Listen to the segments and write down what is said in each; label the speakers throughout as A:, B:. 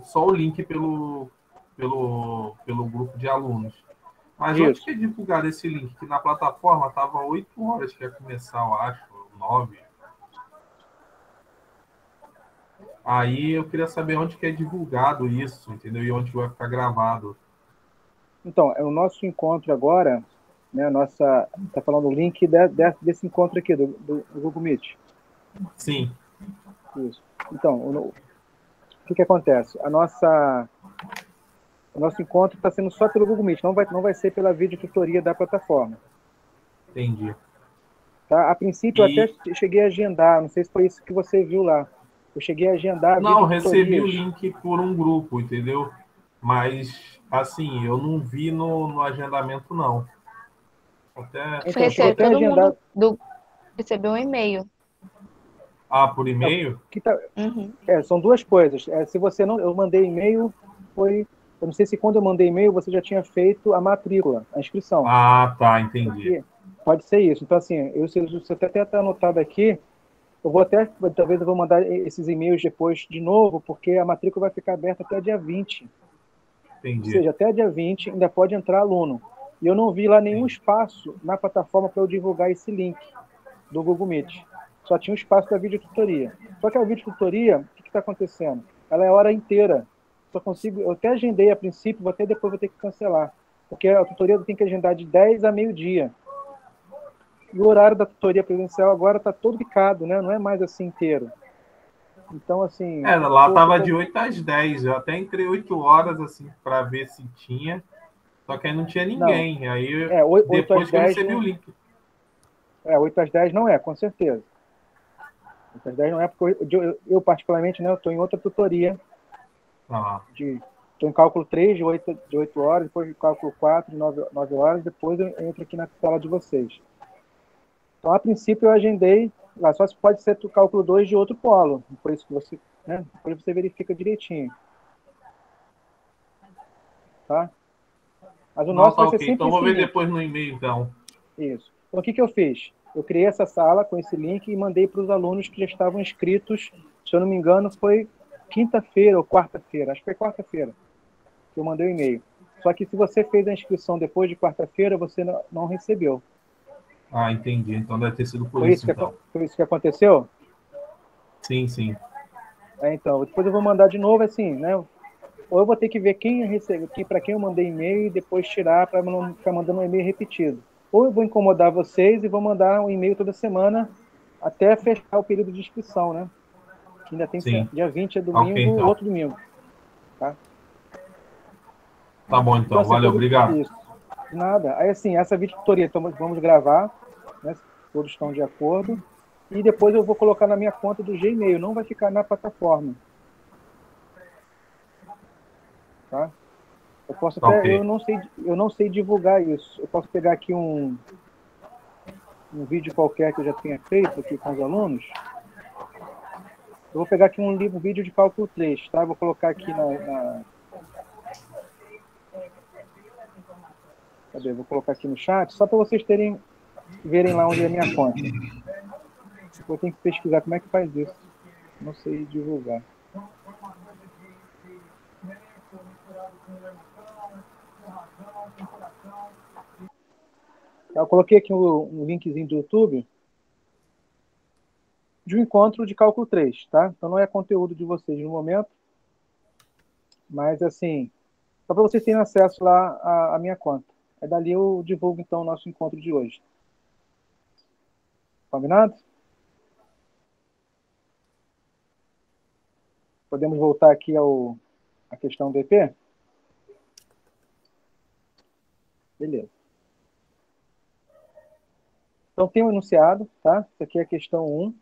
A: só o link pelo grupo de alunos. Mas onde
B: Isso.
A: que é divulgado esse link? Que na plataforma estava 8 horas que ia começar, eu acho, 9. Aí eu queria saber onde que é divulgado isso, entendeu? E onde vai ficar gravado.
B: Então, é o nosso encontro agora, né? Tá falando o link desse encontro aqui do Google Meet.
A: Sim.
B: Isso. Então, o que acontece? O nosso encontro está sendo só pelo Google Meet, não vai ser pela videotutoria da plataforma.
A: Entendi.
B: Tá? A princípio, eu até
A: E
B: cheguei a agendar, não sei se foi isso que você viu lá. Eu cheguei a agendar
A: não, recebi o
B: videotutorias.
A: link por um grupo, entendeu? Mas assim, eu não vi no agendamento não. Até
B: Então, eu cheguei até a
C: Todo
B: agendar.
C: mundo recebeu um e-mail.
A: por
B: É,
A: e-mail?
B: que tá,
C: Uhum.
B: são duas coisas. Se você não, eu mandei e-mail, foi. Eu não sei se quando eu mandei e-mail você já tinha feito a matrícula, a inscrição.
A: Ah, tá, entendi.
B: Aqui, pode ser isso. Então, assim, se você até está anotado aqui, eu vou até, talvez eu vou mandar esses e-mails depois de novo, porque a matrícula vai ficar aberta até dia 20. Ou
A: Entendi.
B: seja, até dia 20 ainda pode entrar aluno. E eu não vi lá nenhum
A: Entendi.
B: espaço na plataforma para eu divulgar esse link do Google Meet. Só tinha um espaço da videotutoria. Só que a videotutoria, o que está acontecendo? Ela é hora inteira. Só consigo, eu até agendei a princípio, até depois vou ter que cancelar. Porque a tutoria tem que agendar de 10 a meio-dia. E o horário da tutoria presencial agora está todo picado, né? Não é mais assim inteiro. Então, assim,
A: Lá tava de 8 às 10. Eu até entrei 8 horas assim para ver se tinha. Só que aí não tinha
B: não.
A: ninguém. Aí
B: 8 às
A: depois que eu
B: 10
A: recebi o
B: não.
A: link.
B: 8 às 10 não é, com certeza. 8 às 10 não é, porque eu particularmente, né, eu estou em outra tutoria.
A: Ah,
B: Estou em cálculo 3 de 8 horas, depois de cálculo 4 de 9 horas, depois eu entro aqui na sala de vocês. Então, a princípio, eu agendei, lá só se pode ser o cálculo 2 de outro polo, por isso que você, né, depois você verifica direitinho, tá? Mas o
A: não,
B: nosso
A: tá
B: vai ser
A: ok.
B: sempre
A: Então vou
B: esse
A: ver
B: link.
A: depois no e-mail então.
B: Isso. Então, o que eu fiz? Eu criei essa sala com esse link e mandei para os alunos que já estavam inscritos, se eu não me engano, foi quinta-feira ou quarta-feira, acho que foi quarta-feira que eu mandei o e-mail. Só que se você fez a inscrição depois de quarta-feira, você não recebeu.
A: Ah, entendi. Então deve ter sido por isso então.
B: Foi isso que aconteceu?
A: Sim, sim.
B: Então, depois eu vou mandar de novo, assim, né? Ou eu vou ter que ver quem recebeu, para quem eu mandei e-mail e depois tirar para não ficar mandando um e-mail repetido. Ou eu vou incomodar vocês e vou mandar um e-mail toda semana até fechar o período de inscrição, né? Que ainda tem
A: Sim.
B: dia 20 é
A: Ok,
B: domingo,
A: então.
B: outro domingo, tá?
A: Tá bom
B: Então,
A: então.
B: assim,
A: Valeu, obrigado.
B: isso. Nada. Aí, assim, essa vídeo tutoria, então, vamos gravar, né? Todos estão de acordo. E depois eu vou colocar na minha conta do Gmail, não vai ficar na plataforma, tá? Eu posso
A: Tá
B: até,
A: ok.
B: eu não sei divulgar isso. Eu posso pegar aqui um vídeo qualquer que eu já tenha feito aqui com os alunos. Eu vou pegar aqui um vídeo de cálculo 3, tá? Eu vou colocar aqui cadê? Eu vou colocar aqui no chat, só para vocês verem lá onde é a minha conta. Eu tenho que pesquisar como é que faz isso. Não sei divulgar. Eu coloquei aqui um linkzinho do YouTube de um encontro de cálculo 3, tá? Então não é conteúdo de vocês no momento, mas assim, só para vocês terem acesso lá à minha conta. É dali eu divulgo então o nosso encontro de hoje. Combinado? Podemos voltar aqui à questão do EP? Beleza. Então tem um enunciado, tá? Isso aqui é a questão 1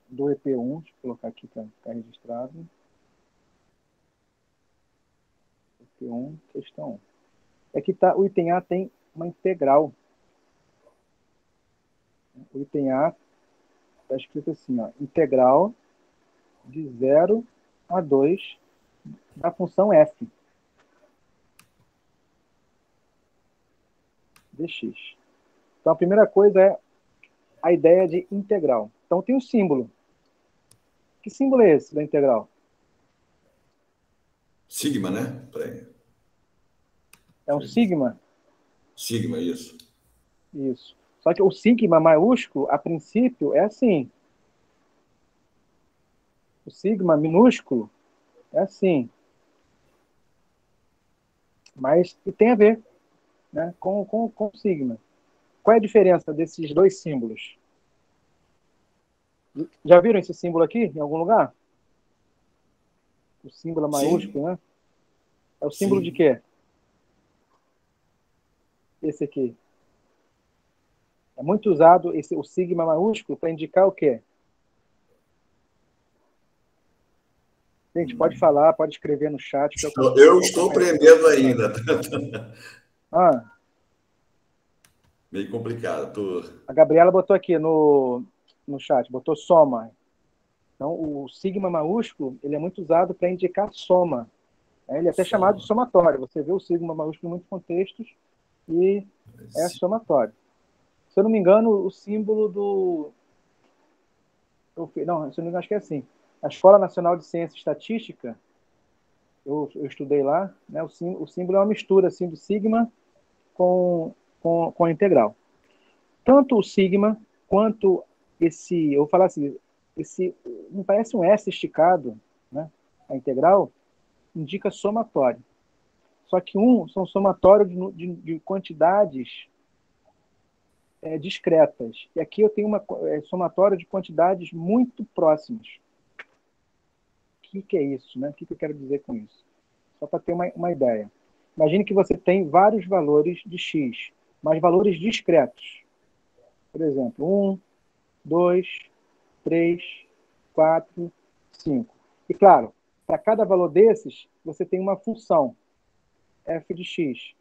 B: do EP1. Deixa eu colocar aqui para ficar registrado. EP1, questão 1. Aqui tá, o item A tem uma integral. O item A está escrito assim, ó, integral de 0 a 2 da função f dx. Então, a primeira coisa é a ideia de integral. Então, tem um símbolo. Que símbolo é esse da integral?
D: Sigma, né? Peraí.
B: É um sigma.
D: Sigma, isso.
B: Isso. Só que o sigma maiúsculo, a princípio, é assim. O sigma minúsculo é assim. Mas tem a ver, né, com o sigma. Qual é a diferença desses dois símbolos? Já viram esse símbolo aqui em algum lugar? O símbolo
D: Sim,
B: maiúsculo, né? É o símbolo de
D: sim.
B: quê? Esse aqui. É muito usado o sigma maiúsculo para indicar o quê? Gente, pode falar, pode escrever no chat que eu
D: Eu
B: consigo
D: estou
B: acompanhar.
D: aprendendo ainda.
B: Ah,
D: Meio complicado. Tô...
B: a Gabriela botou aqui no chat, botou soma. Então, o sigma maiúsculo, ele é muito usado para indicar soma. Ele é até chamado de
D: Soma.
B: somatório. Você vê o sigma maiúsculo em muitos contextos e é somatório. Se eu não me engano, o símbolo do... Não, se eu não me engano, acho que é assim. A Escola Nacional de Ciência e Estatística, eu estudei lá, né? O símbolo é uma mistura assim, do sigma com a integral. Tanto o sigma quanto eu vou falar assim, não parece um S esticado, né? A integral indica somatório. Só que são somatório de quantidades discretas. E aqui eu tenho somatório de quantidades muito próximas. O que é isso? Né? O que eu quero dizer com isso? Só para ter uma ideia. Imagine que você tem vários valores de x, mas valores discretos. Por exemplo, 1, 2, 3, 4, 5. E claro, para cada valor desses, você tem uma função, f de x.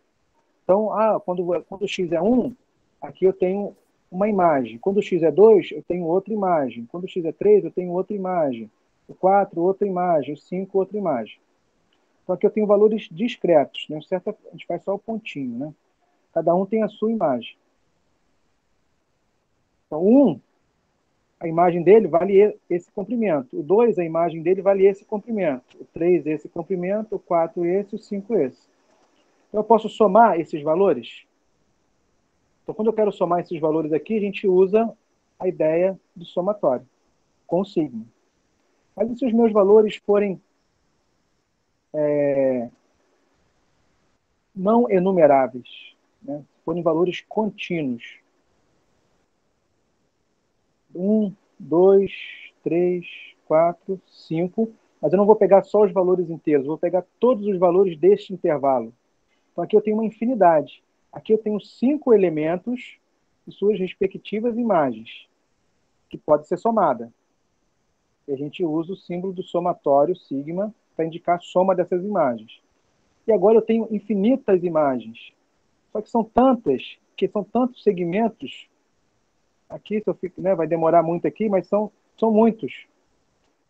B: Então, quando x é 1, aqui eu tenho uma imagem. Quando x é 2, eu tenho outra imagem. Quando x é 3, eu tenho outra imagem. O 4, outra imagem. O 5, outra imagem. Então, aqui eu tenho valores discretos. Né? Certo, a gente faz só o pontinho. Né? Cada um tem a sua imagem. Então, o 1, a imagem dele vale esse comprimento. O 2, a imagem dele vale esse comprimento. O 3, esse comprimento. O 4, esse. O 5, esse. Então, eu posso somar esses valores? Então, quando eu quero somar esses valores aqui, a gente usa a ideia do somatório, com o sigma. Mas e se os meus valores forem não enumeráveis? Né? Forem valores contínuos. 1, 2, 3, 4, 5. Mas eu não vou pegar só os valores inteiros, eu vou pegar todos os valores deste intervalo. Então, aqui eu tenho uma infinidade. Aqui eu tenho 5 elementos e suas respectivas imagens, que pode ser somada. E a gente usa o símbolo do somatório, sigma, para indicar a soma dessas imagens. E agora eu tenho infinitas imagens. Só que são tantas, que são tantos segmentos. Aqui, se eu fico, né, vai demorar muito aqui, mas são muitos.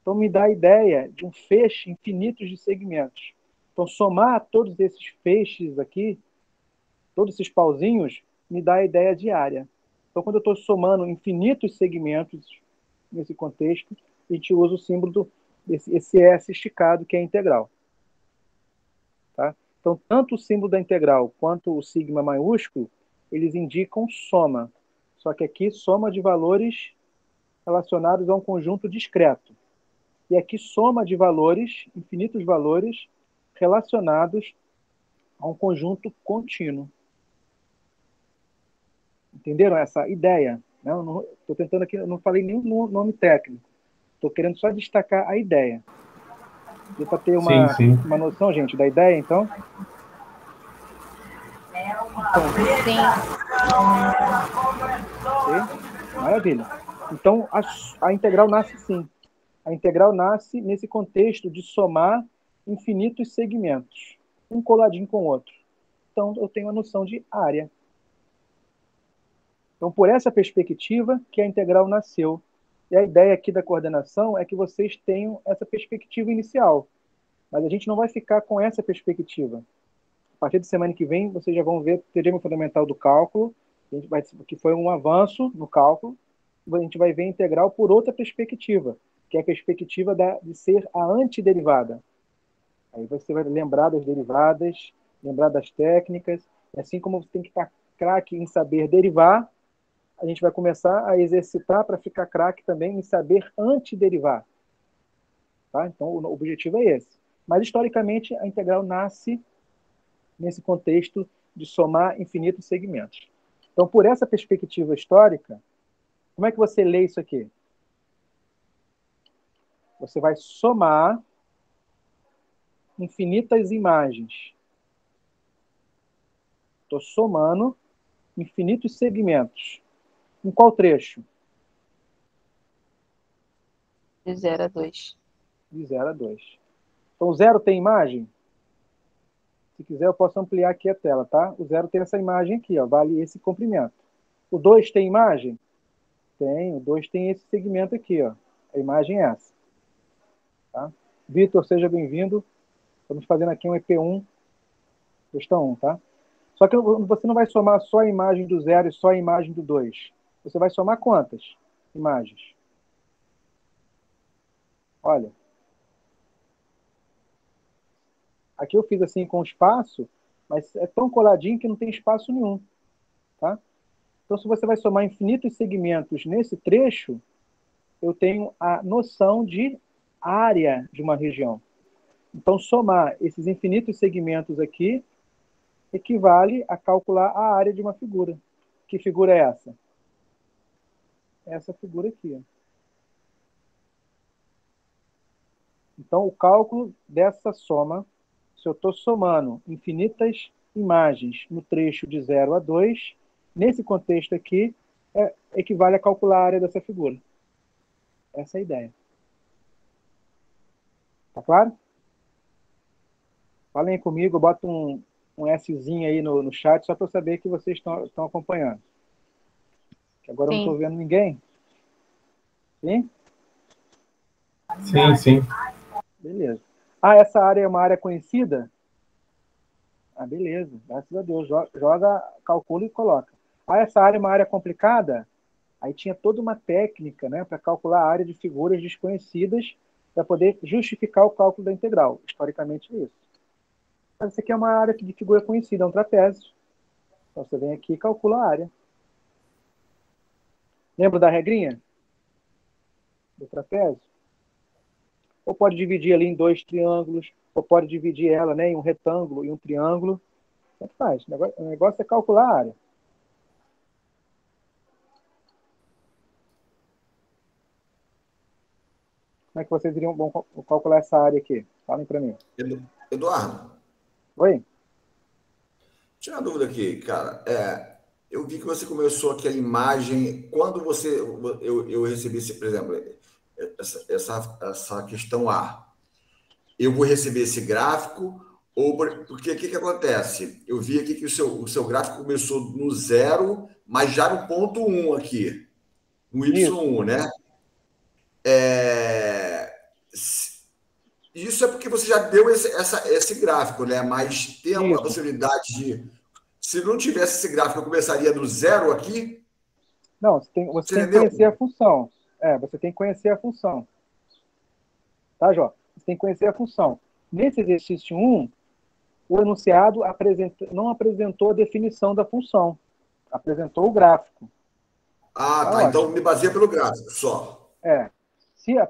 B: Então, me dá a ideia de um feixe infinito de segmentos. Então, somar todos esses feixes aqui, todos esses pauzinhos, me dá a ideia de área. Então, quando eu estou somando infinitos segmentos nesse contexto, a gente usa o símbolo esse S esticado, que é a integral. Tá? Então, tanto o símbolo da integral quanto o sigma maiúsculo, eles indicam soma. Só que aqui, soma de valores relacionados a um conjunto discreto. E aqui, soma de valores, infinitos valores, relacionados a um conjunto contínuo. Entenderam essa ideia? Estou tentando aqui, eu não falei nenhum nome técnico. Estou querendo só destacar a ideia. Deu para ter
A: Sim, sim.
B: uma noção, gente, da ideia, então?
C: Sim.
B: Ok? Maravilha. Então, a integral nasce sim. A integral nasce nesse contexto de somar infinitos segmentos, um coladinho com o outro. Então, eu tenho a noção de área. Então, por essa perspectiva que a integral nasceu. E a ideia aqui da coordenação é que vocês tenham essa perspectiva inicial. Mas a gente não vai ficar com essa perspectiva. A partir de semana que vem, vocês já vão ver o teorema fundamental do cálculo, que foi um avanço no cálculo. A gente vai ver a integral por outra perspectiva, que é a perspectiva de ser a antiderivada. Aí você vai lembrar das derivadas, lembrar das técnicas, e assim como você tem que estar craque em saber derivar, a gente vai começar a exercitar para ficar craque também em saber antiderivar. Tá? Então, o objetivo é esse. Mas, historicamente, a integral nasce nesse contexto de somar infinitos segmentos. Então, por essa perspectiva histórica, como é que você lê isso aqui? Você vai somar infinitas imagens. Estou somando infinitos segmentos. Em qual trecho?
C: De 0 a 2.
B: De 0 a 2. Então, o 0 tem imagem? Se quiser, eu posso ampliar aqui a tela, tá? O 0 tem essa imagem aqui, ó, vale esse comprimento. O 2 tem imagem? Tem. O 2 tem esse segmento aqui, ó. A imagem é essa. Tá? Vitor, seja bem-vindo. Estamos fazendo aqui um EP1, questão 1, tá? Só que você não vai somar só a imagem do 0 e só a imagem do 2. Você vai somar quantas imagens? Olha. Aqui eu fiz assim com espaço, mas é tão coladinho que não tem espaço nenhum. Tá? Então, se você vai somar infinitos segmentos nesse trecho, eu tenho a noção de área de uma região. Então, somar esses infinitos segmentos aqui equivale a calcular a área de uma figura. Que figura é essa? Essa figura aqui. Ó. Então, o cálculo dessa soma, se eu estou somando infinitas imagens no trecho de 0 a 2, nesse contexto aqui, equivale a calcular a área dessa figura. Essa é a ideia. Tá claro? Falem comigo, eu boto um Szinho aí no chat, só para eu saber que vocês estão acompanhando. Que agora eu não estou vendo ninguém. Sim?
A: Sim, sim.
B: Beleza. Ah, essa área é uma área conhecida? Ah, beleza. Graças a Deus. Joga, calcula e coloca. Ah, essa área é uma área complicada? Aí tinha toda uma técnica, né, para calcular a área de figuras desconhecidas para poder justificar o cálculo da integral. Historicamente é isso. Mas isso aqui é uma área de figura conhecida, é um trapézio. Então você vem aqui e calcula a área. Lembra da regrinha do trapézio? Ou pode dividir ali em 2 triângulos, ou pode dividir ela, né, em um retângulo e um triângulo. Tanto faz. O negócio é calcular a área. Como é que vocês iriam calcular essa área aqui? Falem para mim.
D: Eduardo,
B: Oi?
D: tinha uma dúvida aqui, cara. Eu vi que você começou aquela imagem. Quando eu recebi, por exemplo, essa questão A, eu vou receber esse gráfico, porque o que acontece? Eu vi aqui que o seu gráfico começou no 0, mas já no ponto 1 aqui, no Y1, né? Isso é porque você já deu esse gráfico, né? Mas tem a possibilidade de. Se não tivesse esse gráfico, eu começaria do 0 aqui?
B: Não, você tem que conhecer a função. Você tem que conhecer a função. Tá, Jó? Você tem que conhecer a função. Nesse exercício 1, o enunciado não apresentou a definição da função. Apresentou o gráfico.
D: Tá. Então me baseia pelo gráfico só.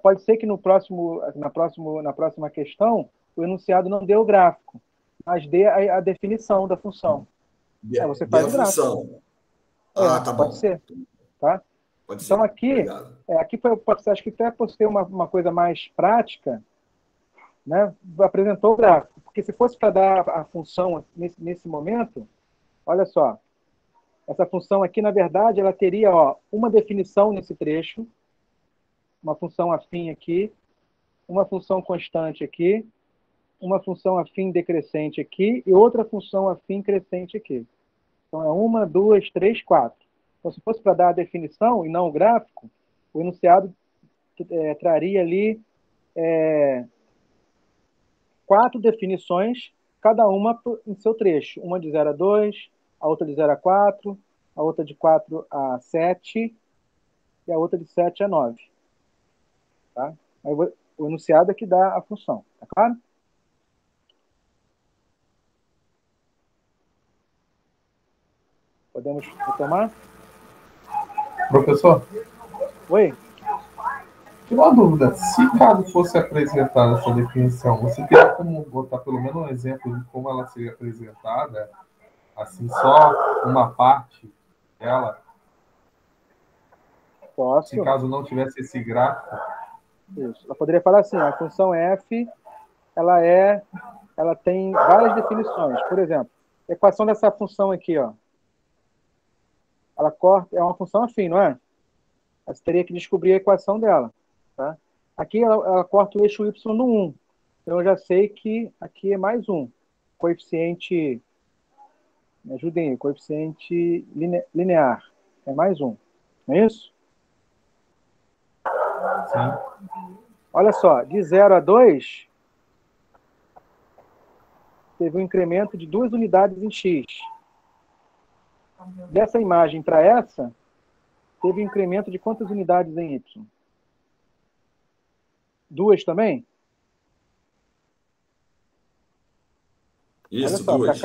B: Pode ser que na próxima questão o enunciado não dê o gráfico, mas dê a definição da função. Você faz o gráfico.
D: Função. Tá
B: pode
D: bom.
B: ser. Tá?
D: Pode
B: então,
D: ser.
B: aqui acho que até por ser uma coisa mais prática, né, apresentou o gráfico. Porque se fosse para dar a função nesse momento, olha só, essa função aqui, na verdade, ela teria uma definição nesse trecho, uma função afim aqui, uma função constante aqui, uma função afim decrescente aqui e outra função afim crescente aqui. Então, é 1, 2, 3, 4. Então, se fosse para dar a definição e não o gráfico, o enunciado traria ali 4 definições, cada uma em seu trecho. Uma de 0 a 2, a outra de 0 a 4, a outra de 4 a 7 e a outra de 7 a 9. Tá? Aí, o enunciado é que dá a função. Tá claro? Podemos retomar?
A: Professor,
B: Oi?
A: uma dúvida. Se caso fosse apresentada essa definição, você teria como botar pelo menos um exemplo de como ela seria apresentada? Assim, só uma parte dela?
B: Posso.
A: Se caso não tivesse esse gráfico?
B: Isso. Eu poderia falar assim, a função f, ela tem várias definições. Por exemplo, a equação dessa função aqui, ó, ela corta, é uma função afim, não é? Você teria que descobrir a equação dela, tá? Aqui ela corta o eixo y no 1. Então eu já sei que aqui é mais um. Coeficiente, me ajudem aí, coeficiente linear. É mais um. Não é isso?
A: Sim.
B: Olha só, de 0 a 2, teve um incremento de 2 unidades em x. Dessa imagem para essa, teve um incremento de quantas unidades em y? 2 também? Olha
D: Isso,
B: só,
D: duas.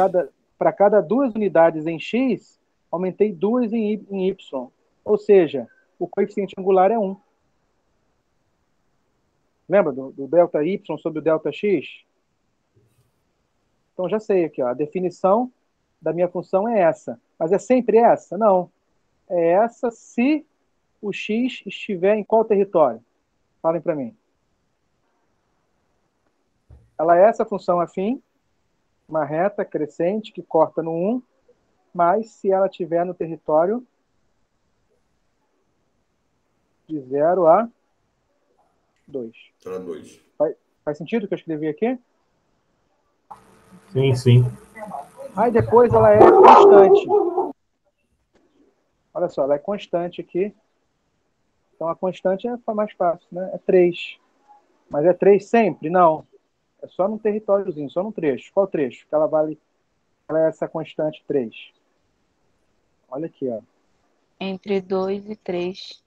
B: para cada 2 unidades em x, aumentei 2 em y. Ou seja, o coeficiente angular é 1. Lembra do delta y sobre o delta x? Então já sei aqui, ó, a definição da minha função é essa. Mas é sempre essa? Não. É essa se o x estiver em qual território? Falem para mim. Ela é essa função afim, uma reta crescente que corta no 1, mas se ela estiver no território de 0 a 2.
D: Para 2.
B: Faz sentido o que eu escrevi aqui?
A: Sim, sim.
B: Aí depois ela é constante. Olha só, ela é constante aqui. Então a constante é mais fácil, né? É 3. Mas é 3 sempre? Não. É só num territóriozinho, só num trecho. Qual trecho? Que ela é essa constante 3. Olha aqui, ó.
C: Entre 2 e 3.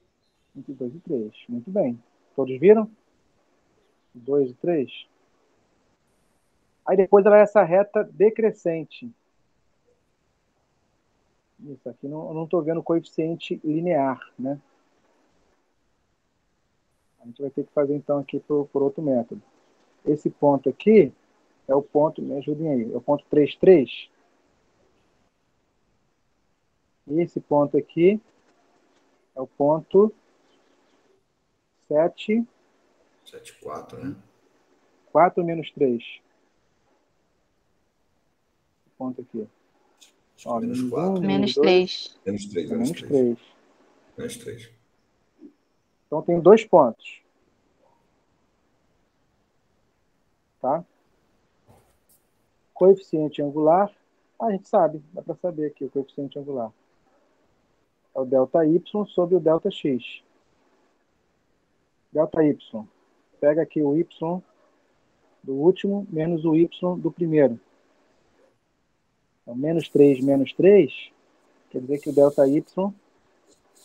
B: Entre 2 e 3. Muito bem. Todos viram? 2 e 3. Aí depois ela é essa reta decrescente. Isso aqui eu não estou vendo o coeficiente linear, né? A gente vai ter que fazer então aqui por outro método. Esse ponto aqui é o ponto, me ajudem aí, é o ponto 3, 3. E esse ponto aqui é o ponto 7,
D: 7, 4, né?
B: 4 menos 3. Esse ponto aqui. Ó,
D: Menos
B: menos 1,
D: 4.
B: menos
C: Menos
B: 2,
C: 3.
D: Menos 3,
B: é
D: menos
B: menos
D: 3.
B: 3.
D: Menos 3.
B: Então tem 2 pontos. Tá? Coeficiente angular, a gente sabe, dá para saber aqui o coeficiente angular. É o delta y sobre o delta x. Delta y. Pega aqui o y do último menos o y do primeiro. Então, menos 3 menos 3, quer dizer que o delta y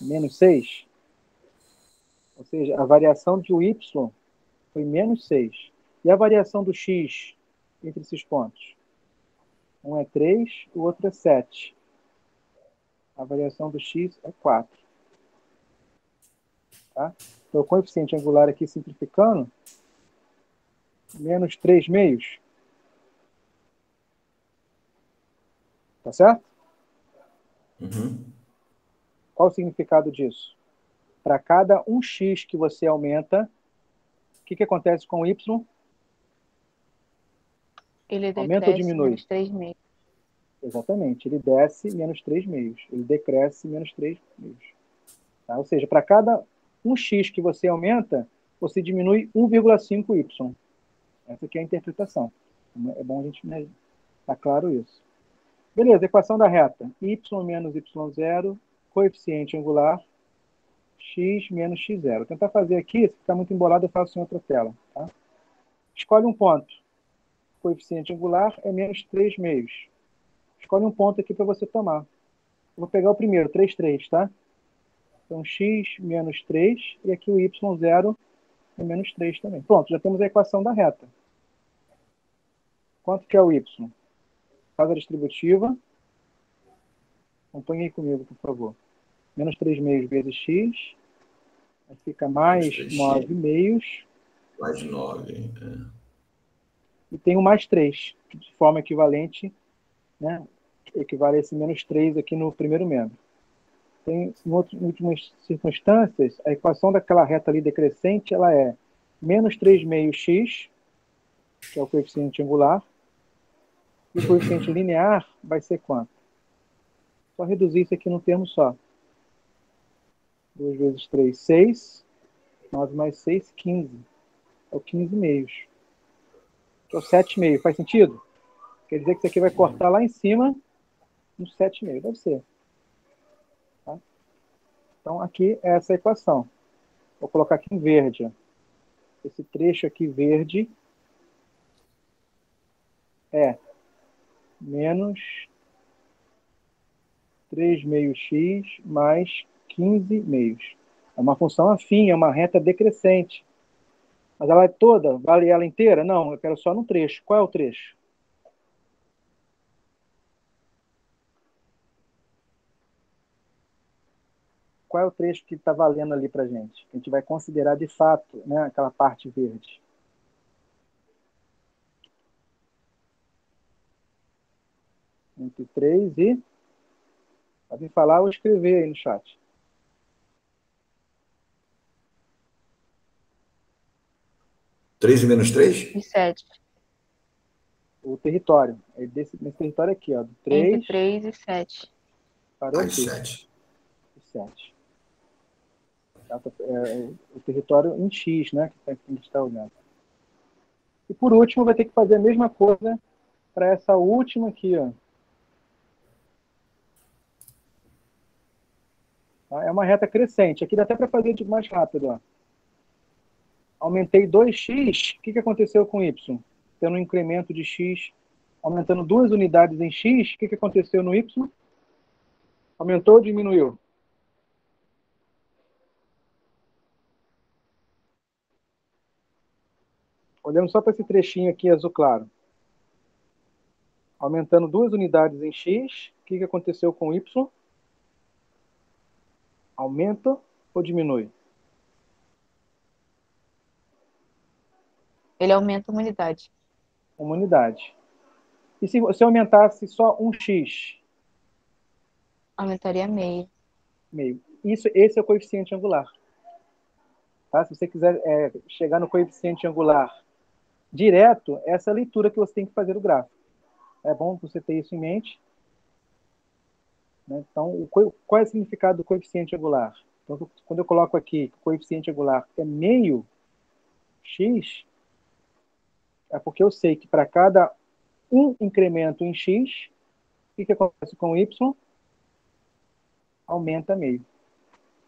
B: menos 6. Ou seja, a variação de y foi menos 6. E a variação do x entre esses pontos? Um é 3, o outro é 7. A variação do x é 4. Tá? Então, o coeficiente angular aqui, simplificando, menos 3 meios. Tá certo?
D: Uhum.
B: Qual o significado disso? Para cada 1x que você aumenta, o que acontece com o y?
C: Ele
B: Aumenta ou
C: decresce
B: diminui?
C: menos 3 meio.
B: Exatamente. Ele desce menos 3 meios. Ele decresce menos 3 meios. Tá? Ou seja, para cada 1x que você aumenta, você diminui 1,5y. Essa aqui é a interpretação. É bom a gente estar claro isso. Beleza, equação da reta. Y menos y0, coeficiente angular, x menos x0. Vou tentar fazer aqui, se ficar muito embolado, eu faço em outra tela. Tá? Escolhe um ponto. Coeficiente angular é menos 3 meios. Escolhe um ponto aqui para você tomar. Eu vou pegar o primeiro, 3, 3, tá? Então, x menos 3, e aqui o y0 é menos 3 também. Pronto, já temos a equação da reta. Quanto que é o y? Faz a distributiva. Acompanhe aí comigo, por favor. Menos 3 meios vezes x, aí fica mais 9 meios.
D: Mais 9.
B: E tem o mais 3, de forma equivalente, né? Equivale a esse menos 3 aqui no primeiro membro. Em últimas circunstâncias, a equação daquela reta ali decrescente, ela é menos 3 meios x, que é o coeficiente angular, e o coeficiente linear vai ser quanto? Só reduzir isso aqui num termo só. 2 vezes 3, 6. 9 mais 6, 15. É o 15 meios. Que é o 7 meio. Faz sentido? Quer dizer que isso aqui vai cortar lá em cima no 7 meio. Deve ser. Tá? Então, aqui é essa equação. Vou colocar aqui em verde. Esse trecho aqui verde é menos 3 meios x mais 15 meios. É uma função afim, é uma reta decrescente. Mas ela é toda? Vale ela inteira? Não, eu quero só no trecho. Qual é o trecho? Qual é o trecho que está valendo ali para a gente? A gente vai considerar de fato, né, aquela parte verde. Entre 3 e... Pode falar ou escrever aí no chat.
D: 3 e menos 3?
C: E 7.
B: O território. É nesse território aqui, ó, do
C: Entre
B: 3
C: 3 e 7.
B: para o
D: Mais
B: aqui.
D: 7.
B: 7. O território em X, né, que a gente está olhando. E por último, vai ter que fazer a mesma coisa para essa última aqui, ó. É uma reta crescente. Aqui dá até para fazer mais rápido, ó. Aumentei 2x, o que aconteceu com y? Tendo um incremento de x, aumentando 2 unidades em x, o que aconteceu no y? Aumentou ou diminuiu? Olhando só para esse trechinho aqui azul claro. Aumentando 2 unidades em x, o que aconteceu com y? Aumenta ou diminui?
C: Ele aumenta uma unidade.
B: Uma unidade. E se você aumentasse só um x?
C: Aumentaria meio.
B: Meio. Esse é o coeficiente angular. Tá? Se você quiser chegar no coeficiente angular direto, essa é a leitura que você tem que fazer do gráfico. É bom você ter isso em mente. Né? Então, qual é o significado do coeficiente angular? Então, quando eu coloco aqui que o coeficiente angular é meio x, é porque eu sei que para cada um incremento em x, o que acontece com y? Aumenta meio.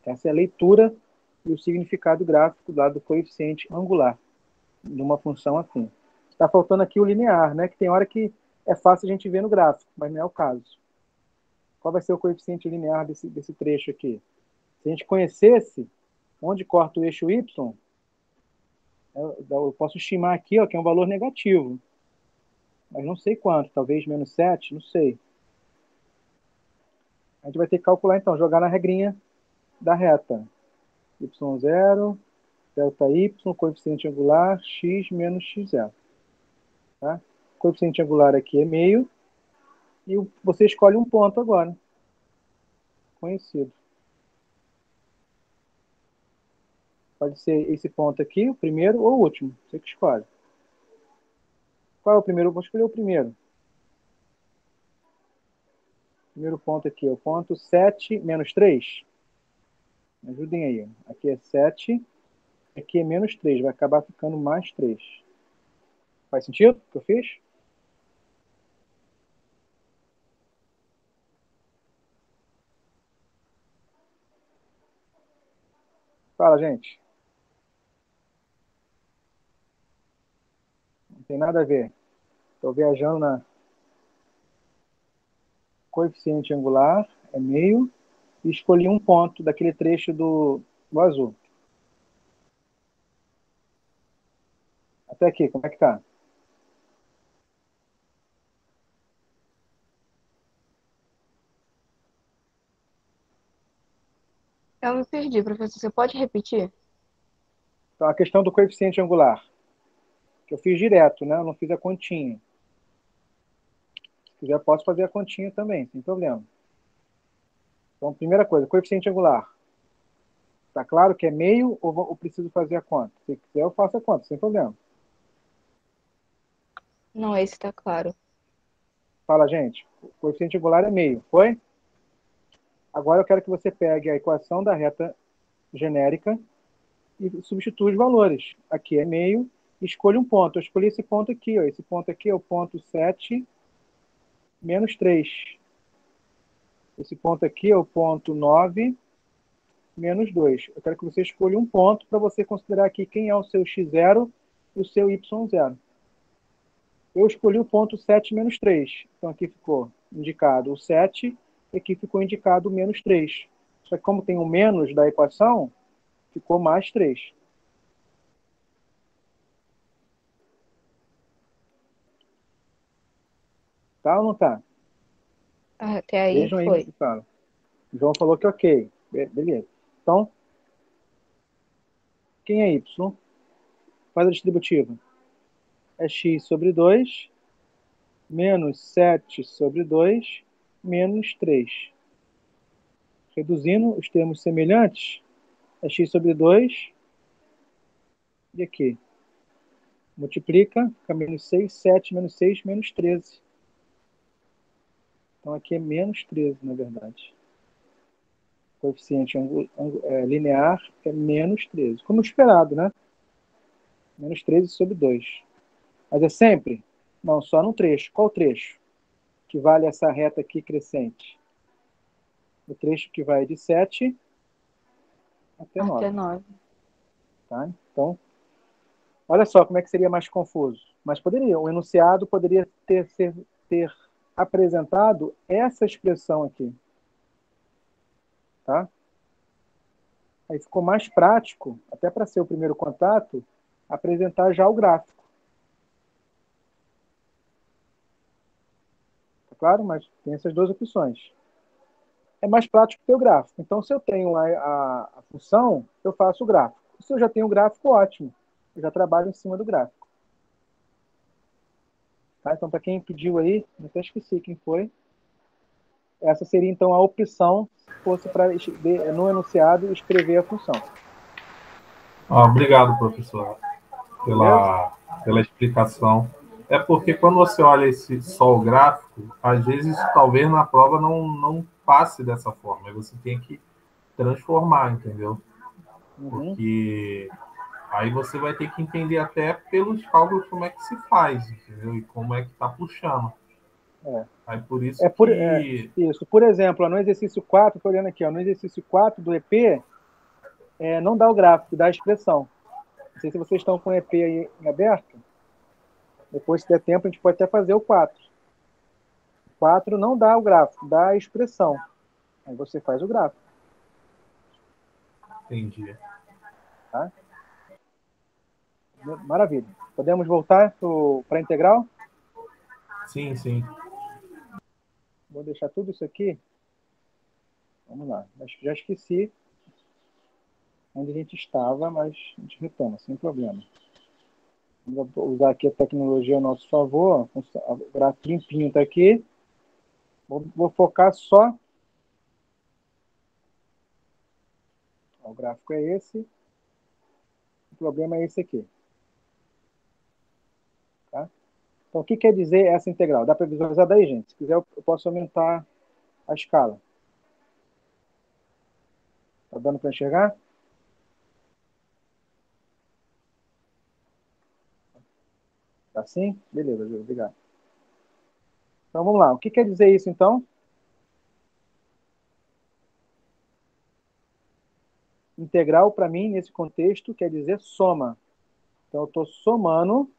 B: Essa é a leitura e o significado gráfico lá do coeficiente angular de uma função assim. Está faltando aqui o linear, né? Que tem hora que é fácil a gente ver no gráfico, mas não é o caso. Qual vai ser o coeficiente linear desse trecho aqui? Se a gente conhecesse onde corta o eixo y, eu posso estimar aqui, ó, que é um valor negativo. Mas não sei quanto, talvez menos 7, não sei. A gente vai ter que calcular, então, jogar na regrinha da reta. y0, delta y, coeficiente angular, x menos x0. Tá? O coeficiente angular aqui é meio. E você escolhe um ponto agora. Conhecido. Pode ser esse ponto aqui, o primeiro ou o último. Você que escolhe. Qual é o primeiro? Eu vou escolher o primeiro. Primeiro ponto aqui, o ponto 7 menos 3. Me ajudem aí. Aqui é 7, aqui é menos 3. Vai acabar ficando mais 3. Faz sentido o que eu fiz? Fala, gente. Não tem nada a ver. Estou viajando na coeficiente angular, é meio, e escolhi um ponto daquele trecho do azul. Até aqui, como é que tá?
C: Eu me perdi, professor. Você pode repetir?
B: Então, a questão do coeficiente angular, que eu fiz direto, né? Eu não fiz a continha. Se quiser, posso fazer a continha também, sem problema. Então, primeira coisa, coeficiente angular. Tá claro que é meio ou preciso fazer a conta? Se quiser, eu faço a conta, sem problema.
C: Não, esse tá claro.
B: Fala, gente. O coeficiente angular é meio, foi? Agora eu quero que você pegue a equação da reta genérica e substitua os valores. Aqui é meio, e escolha um ponto. Eu escolhi esse ponto aqui, ó. Esse ponto aqui é o ponto 7 menos 3. Esse ponto aqui é o ponto 9 menos 2. Eu quero que você escolha um ponto para você considerar aqui quem é o seu x0 e o seu y0. Eu escolhi o ponto 7 menos 3. Então aqui ficou indicado o 7 e aqui ficou indicado o menos 3. Só que como tem o menos da equação, ficou mais 3. Tá ou não tá?
C: Até aí
B: Vejam aí
C: foi.
B: e falam. O João falou que ok. Beleza. Então, quem é y? Faz a distributiva. É x sobre 2 menos 7 sobre 2 menos 3. Reduzindo os termos semelhantes, é x sobre 2 e aqui. Multiplica, fica menos 6, 7 menos 6, menos 13. Então aqui é menos 13, na verdade. O coeficiente linear é menos 13. Como esperado, né? Menos 13 sobre 2. Mas é sempre? Não, só num trecho. Qual trecho? Que vale essa reta aqui crescente? O trecho que vai de 7 até 9.
C: Até 9.
B: Tá? Então, olha só como é que seria mais confuso. Mas poderia, o enunciado poderia ter apresentado essa expressão aqui. Tá? Aí ficou mais prático, até para ser o primeiro contato, apresentar já o gráfico. Tá claro? Mas tem essas duas opções. É mais prático ter o gráfico. Então, se eu tenho a função, eu faço o gráfico. Se eu já tenho o gráfico, ótimo. Eu já trabalho em cima do gráfico. Tá? Então, para quem pediu aí, eu até esqueci quem foi. Essa seria, então, a opção, se fosse para, no enunciado, escrever a função.
A: Obrigado, professor,
B: Beleza?
A: pela explicação. É porque quando você olha só o gráfico, às vezes talvez na prova não passe dessa forma. Aí você tem que transformar, entendeu?
B: Uhum.
A: Porque aí você vai ter que entender até pelos cálculos como é que se faz, entendeu? E como é que está puxando.
B: É.
A: Aí por isso que...
B: Isso. Por exemplo, no exercício 4, estou olhando aqui, no exercício 4 do EP, não dá o gráfico, dá a expressão. Não sei se vocês estão com o EP aí em aberto. Depois, se der tempo, a gente pode até fazer o 4. O 4 não dá o gráfico, dá a expressão. Aí você faz o gráfico.
A: Entendi.
B: Tá? Maravilha. Podemos voltar para a integral?
A: Sim, sim.
B: Vou deixar tudo isso aqui. Vamos lá. Já esqueci onde a gente estava, mas a gente retoma, sem problema. Vamos usar aqui a tecnologia a nosso favor. O gráfico limpinho está aqui. Vou focar só. O gráfico é esse. O problema é esse aqui. Tá? Então, o que quer dizer essa integral? Dá para visualizar daí, gente? Se quiser, eu posso aumentar a escala. Está dando para enxergar? Tá assim? Beleza, Ju, obrigado. Então, vamos lá. O que quer dizer isso, então? Integral, para mim, nesse contexto, quer dizer soma. Então, eu estou somando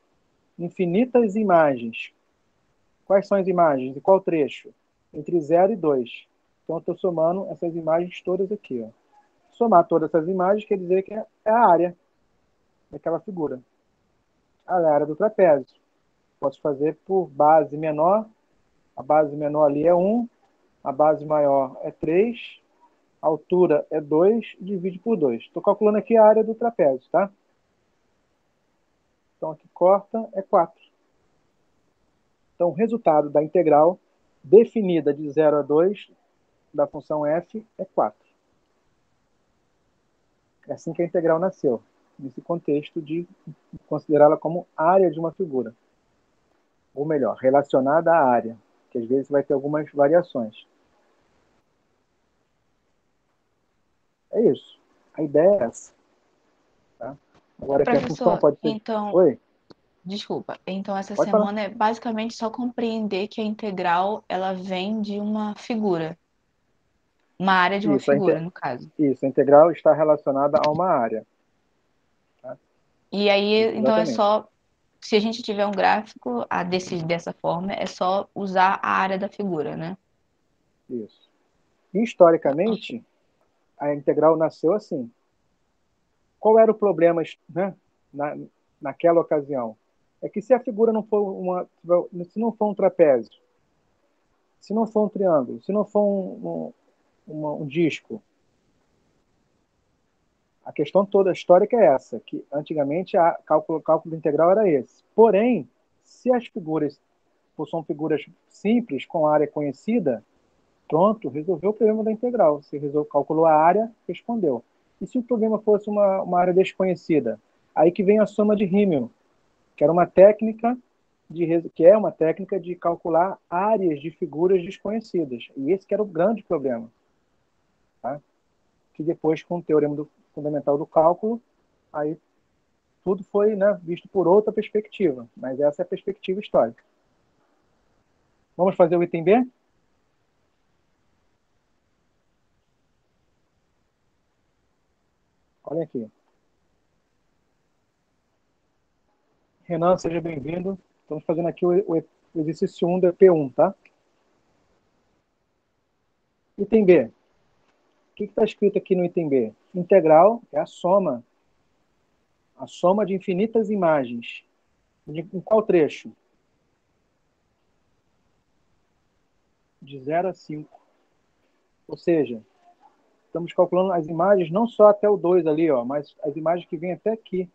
B: infinitas imagens. Quais são as imagens? E qual trecho? Entre 0 e 2. Então, eu estou somando essas imagens todas aqui. Ó. Somar todas essas imagens quer dizer que é a área daquela figura. A área do trapézio. Posso fazer por base menor. A base menor ali é 1. A base maior é 3. A altura é 2, divide por 2. Estou calculando aqui a área do trapézio, tá? Então, aqui corta é 4. Então, o resultado da integral definida de 0 a 2 da função f é 4. É assim que a integral nasceu, nesse contexto de considerá-la como área de uma figura. Ou melhor, relacionada à área, que às vezes vai ter algumas variações. É isso. A ideia é essa. Tá? Agora, aqui a função
C: Professor,
B: pode ser...
C: então,
B: Oi,
C: desculpa. Então, essa
B: pode falar.
C: semana é basicamente só compreender que a integral, ela vem de uma figura. Uma área de uma
B: Isso,
C: figura, no caso.
B: Isso, a integral está relacionada a uma área. Tá?
C: E aí,
B: Isso,
C: então é
B: exatamente.
C: só, se a gente tiver um gráfico dessa forma, é só usar a área da figura, né?
B: Isso. Historicamente, a integral nasceu assim. Qual era o problema, né, naquela ocasião? É que se a figura não for se não for um trapézio, se não for um triângulo, se não for um disco, a questão toda histórica é essa, que antigamente o cálculo integral era esse. Porém, se as figuras são figuras simples, com área conhecida, pronto, resolveu o problema da integral. Você calculou a área, respondeu. E se o problema fosse uma área desconhecida? Aí que vem a soma de Rímel, que era uma técnica que é uma técnica de calcular áreas de figuras desconhecidas. E esse que era o grande problema. Tá? Que depois, com o teorema fundamental do cálculo, aí tudo foi, né, visto por outra perspectiva. Mas essa é a perspectiva histórica. Vamos fazer o item B? Olha aqui. Renan, seja bem-vindo. Estamos fazendo aqui o exercício 1 da P1, tá? Item B. O que está escrito aqui no item B? Integral é a soma de infinitas imagens. Em qual trecho? De 0 a 5. Ou seja, estamos calculando as imagens não só até o 2 ali, ó, mas as imagens que vêm até aqui.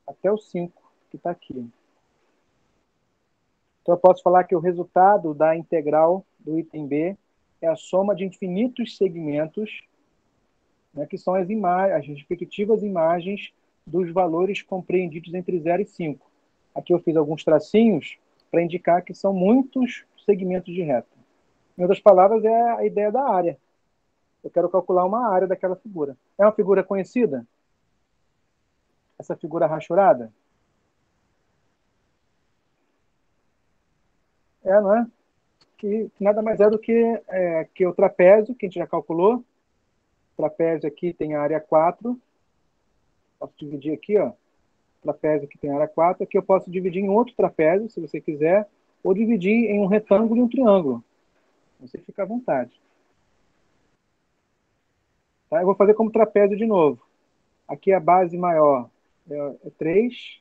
B: Até o 5, que está aqui. Então, eu posso falar que o resultado da integral do item B é a soma de infinitos segmentos, né, que são as respectivas imagens dos valores compreendidos entre 0 e 5. Aqui eu fiz alguns tracinhos para indicar que são muitos segmentos de reta. Em outras palavras, é a ideia da área. Eu quero calcular uma área daquela figura. É uma figura conhecida? Essa figura rachurada? Não é? Que nada mais é do que o trapézio, que a gente já calculou. O trapézio aqui tem a área 4. Posso dividir aqui, ó. Trapézio que tem área 4. Aqui eu posso dividir em outro trapézio, se você quiser, ou dividir em um retângulo e um triângulo. Você fica à vontade. Tá? Eu vou fazer como trapézio de novo. Aqui a base maior é 3.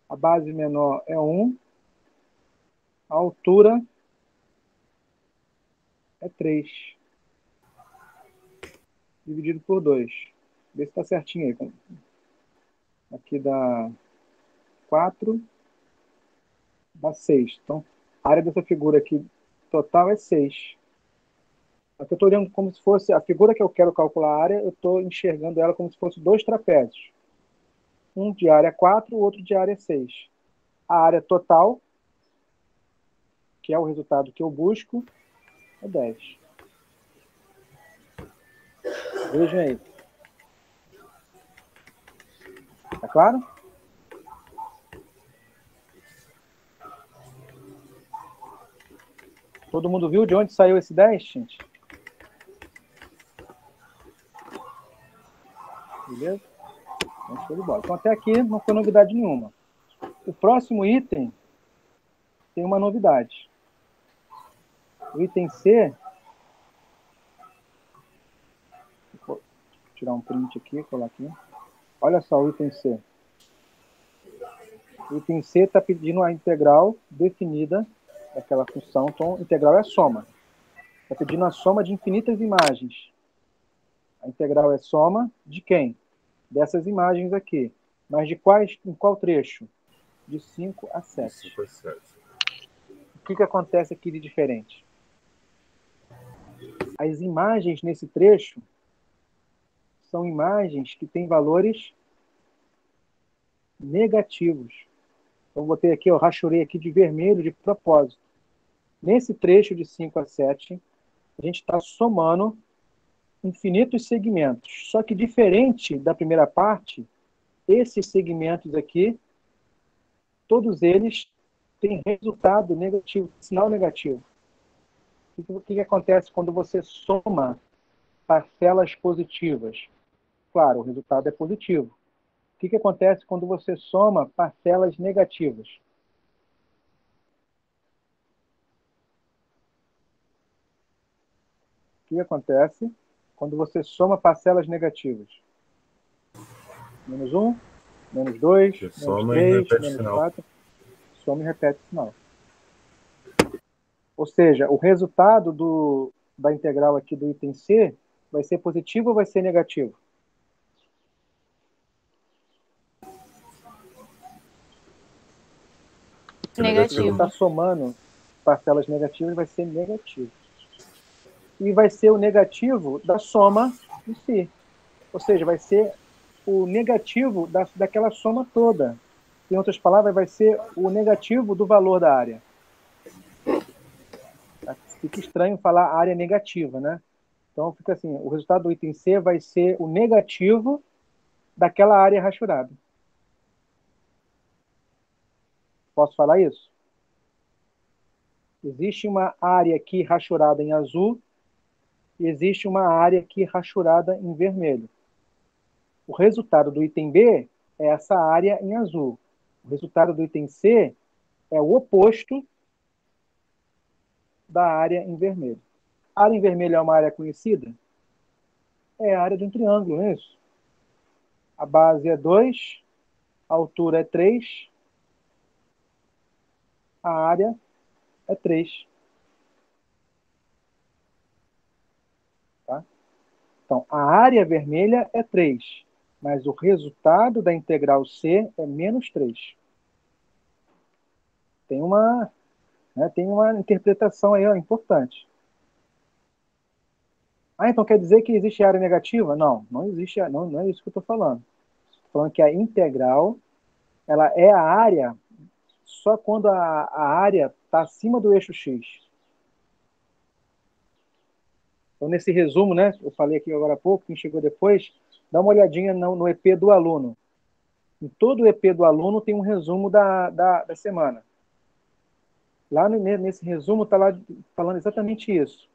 B: A base menor é 1. A altura é 3. Dividido por 2. Vê se está certinho aí. Aqui dá 4, dá 6. Então, a área dessa figura aqui total é 6. Aqui eu estou olhando como se fosse a figura que eu quero calcular a área, eu estou enxergando ela como se fosse dois trapézios. Um de área 4, o outro de área 6. A área total, que é o resultado que eu busco, é 10. Vejam aí. Tá claro? Todo mundo viu de onde saiu esse 10, gente? Beleza? Então, show de bola. Então, até aqui não foi novidade nenhuma. O próximo item tem uma novidade. O item C... Vou tirar um print aqui, colar aqui. Olha só o item C. O item C está pedindo a integral definida daquela função. Então, integral é a soma. Está pedindo a soma de infinitas imagens. A integral é soma de quem? Dessas imagens aqui. Mas de quais, em qual trecho? De 5 a 7.
A: 5 a 7.
B: O que acontece aqui de diferente? As imagens nesse trecho são imagens que têm valores negativos. Então, eu botei aqui, eu rachurei aqui de vermelho de propósito. Nesse trecho de 5 a 7, a gente está somando infinitos segmentos. Só que diferente da primeira parte, esses segmentos aqui, todos eles têm resultado negativo, sinal negativo. O que acontece quando você soma parcelas positivas? Claro, o resultado é positivo. O que acontece quando você soma parcelas negativas? O que acontece quando você soma parcelas negativas? Menos 1, menos 2,
A: Você
B: menos
A: soma e
B: 3,
A: repete o
B: menos
A: sinal.
B: 4. Soma e repete o sinal. Ou seja, o resultado da integral aqui do item C vai ser positivo ou vai ser negativo? Se
C: Negativo.
B: você está somando parcelas negativas, vai ser negativo. E vai ser o negativo da soma em si. Ou seja, vai ser o negativo daquela soma toda. Em outras palavras, vai ser o negativo do valor da área. Fica estranho falar área negativa, né? Então, fica assim, o resultado do item C vai ser o negativo daquela área rachurada. Posso falar isso? Existe uma área aqui rachurada em azul e existe uma área aqui rachurada em vermelho. O resultado do item B é essa área em azul. O resultado do item C é o oposto da área em vermelho. A área em vermelho é uma área conhecida? É a área de um triângulo, não é isso? A base é 2, a altura é 3, a área é 3. Tá? Então, a área vermelha é 3, mas o resultado da integral C é menos 3. Tem uma interpretação aí, ó, importante. Então quer dizer que existe área negativa? Não, não existe, não é isso que eu estou falando. Estou falando que a integral, ela é a área só quando a área está acima do eixo x. Então, nesse resumo, né, eu falei aqui agora há pouco, quem chegou depois, dá uma olhadinha no EP do aluno. Em todo o EP do aluno tem um resumo da semana. Lá nesse resumo está lá falando exatamente isso,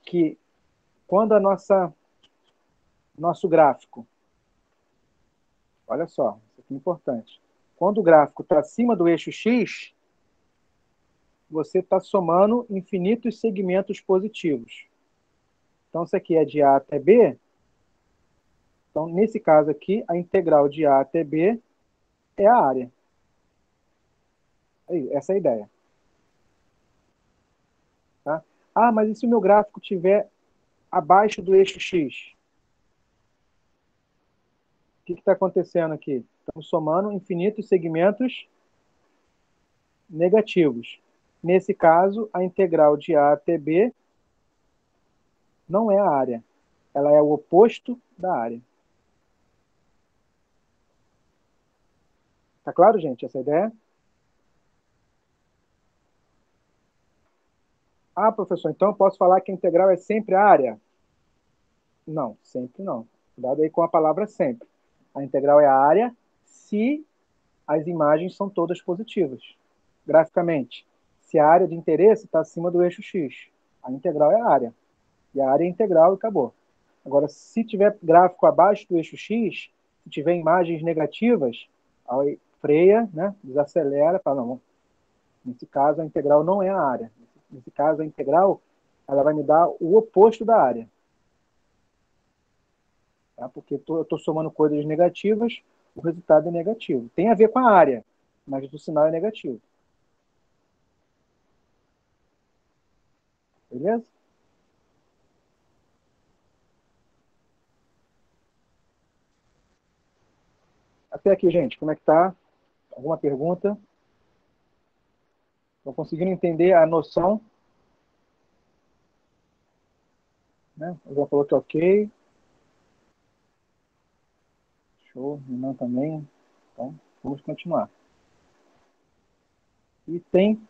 B: que quando nosso gráfico, olha só, isso aqui é importante, quando o gráfico está acima do eixo x, você está somando infinitos segmentos positivos. Então, isso aqui é de A até B. Então, nesse caso aqui, a integral de A até B é a área. Essa é a ideia. Tá? Mas e se o meu gráfico estiver abaixo do eixo x? O que está acontecendo aqui? Estamos somando infinitos segmentos negativos. Nesse caso, a integral de A até B não é a área. Ela é o oposto da área. Tá claro, gente, essa ideia? Professor, então eu posso falar que a integral é sempre a área? Não, sempre não. Cuidado aí com a palavra sempre. A integral é a área se as imagens são todas positivas. Graficamente, se a área de interesse está acima do eixo x, a integral é a área. E a área é integral e acabou. Agora, se tiver gráfico abaixo do eixo x, se tiver imagens negativas, aí freia, né, desacelera, fala, não, nesse caso a integral não é a área. Nesse caso a integral ela vai me dar o oposto da área. Tá? Porque eu estou somando coisas negativas, o resultado é negativo. Tem a ver com a área, mas o sinal é negativo. Beleza? Até aqui, gente, como é que tá? Alguma pergunta? Estão conseguindo entender a noção? Né? O João falou que ok. Show, não também. Então, vamos continuar. Item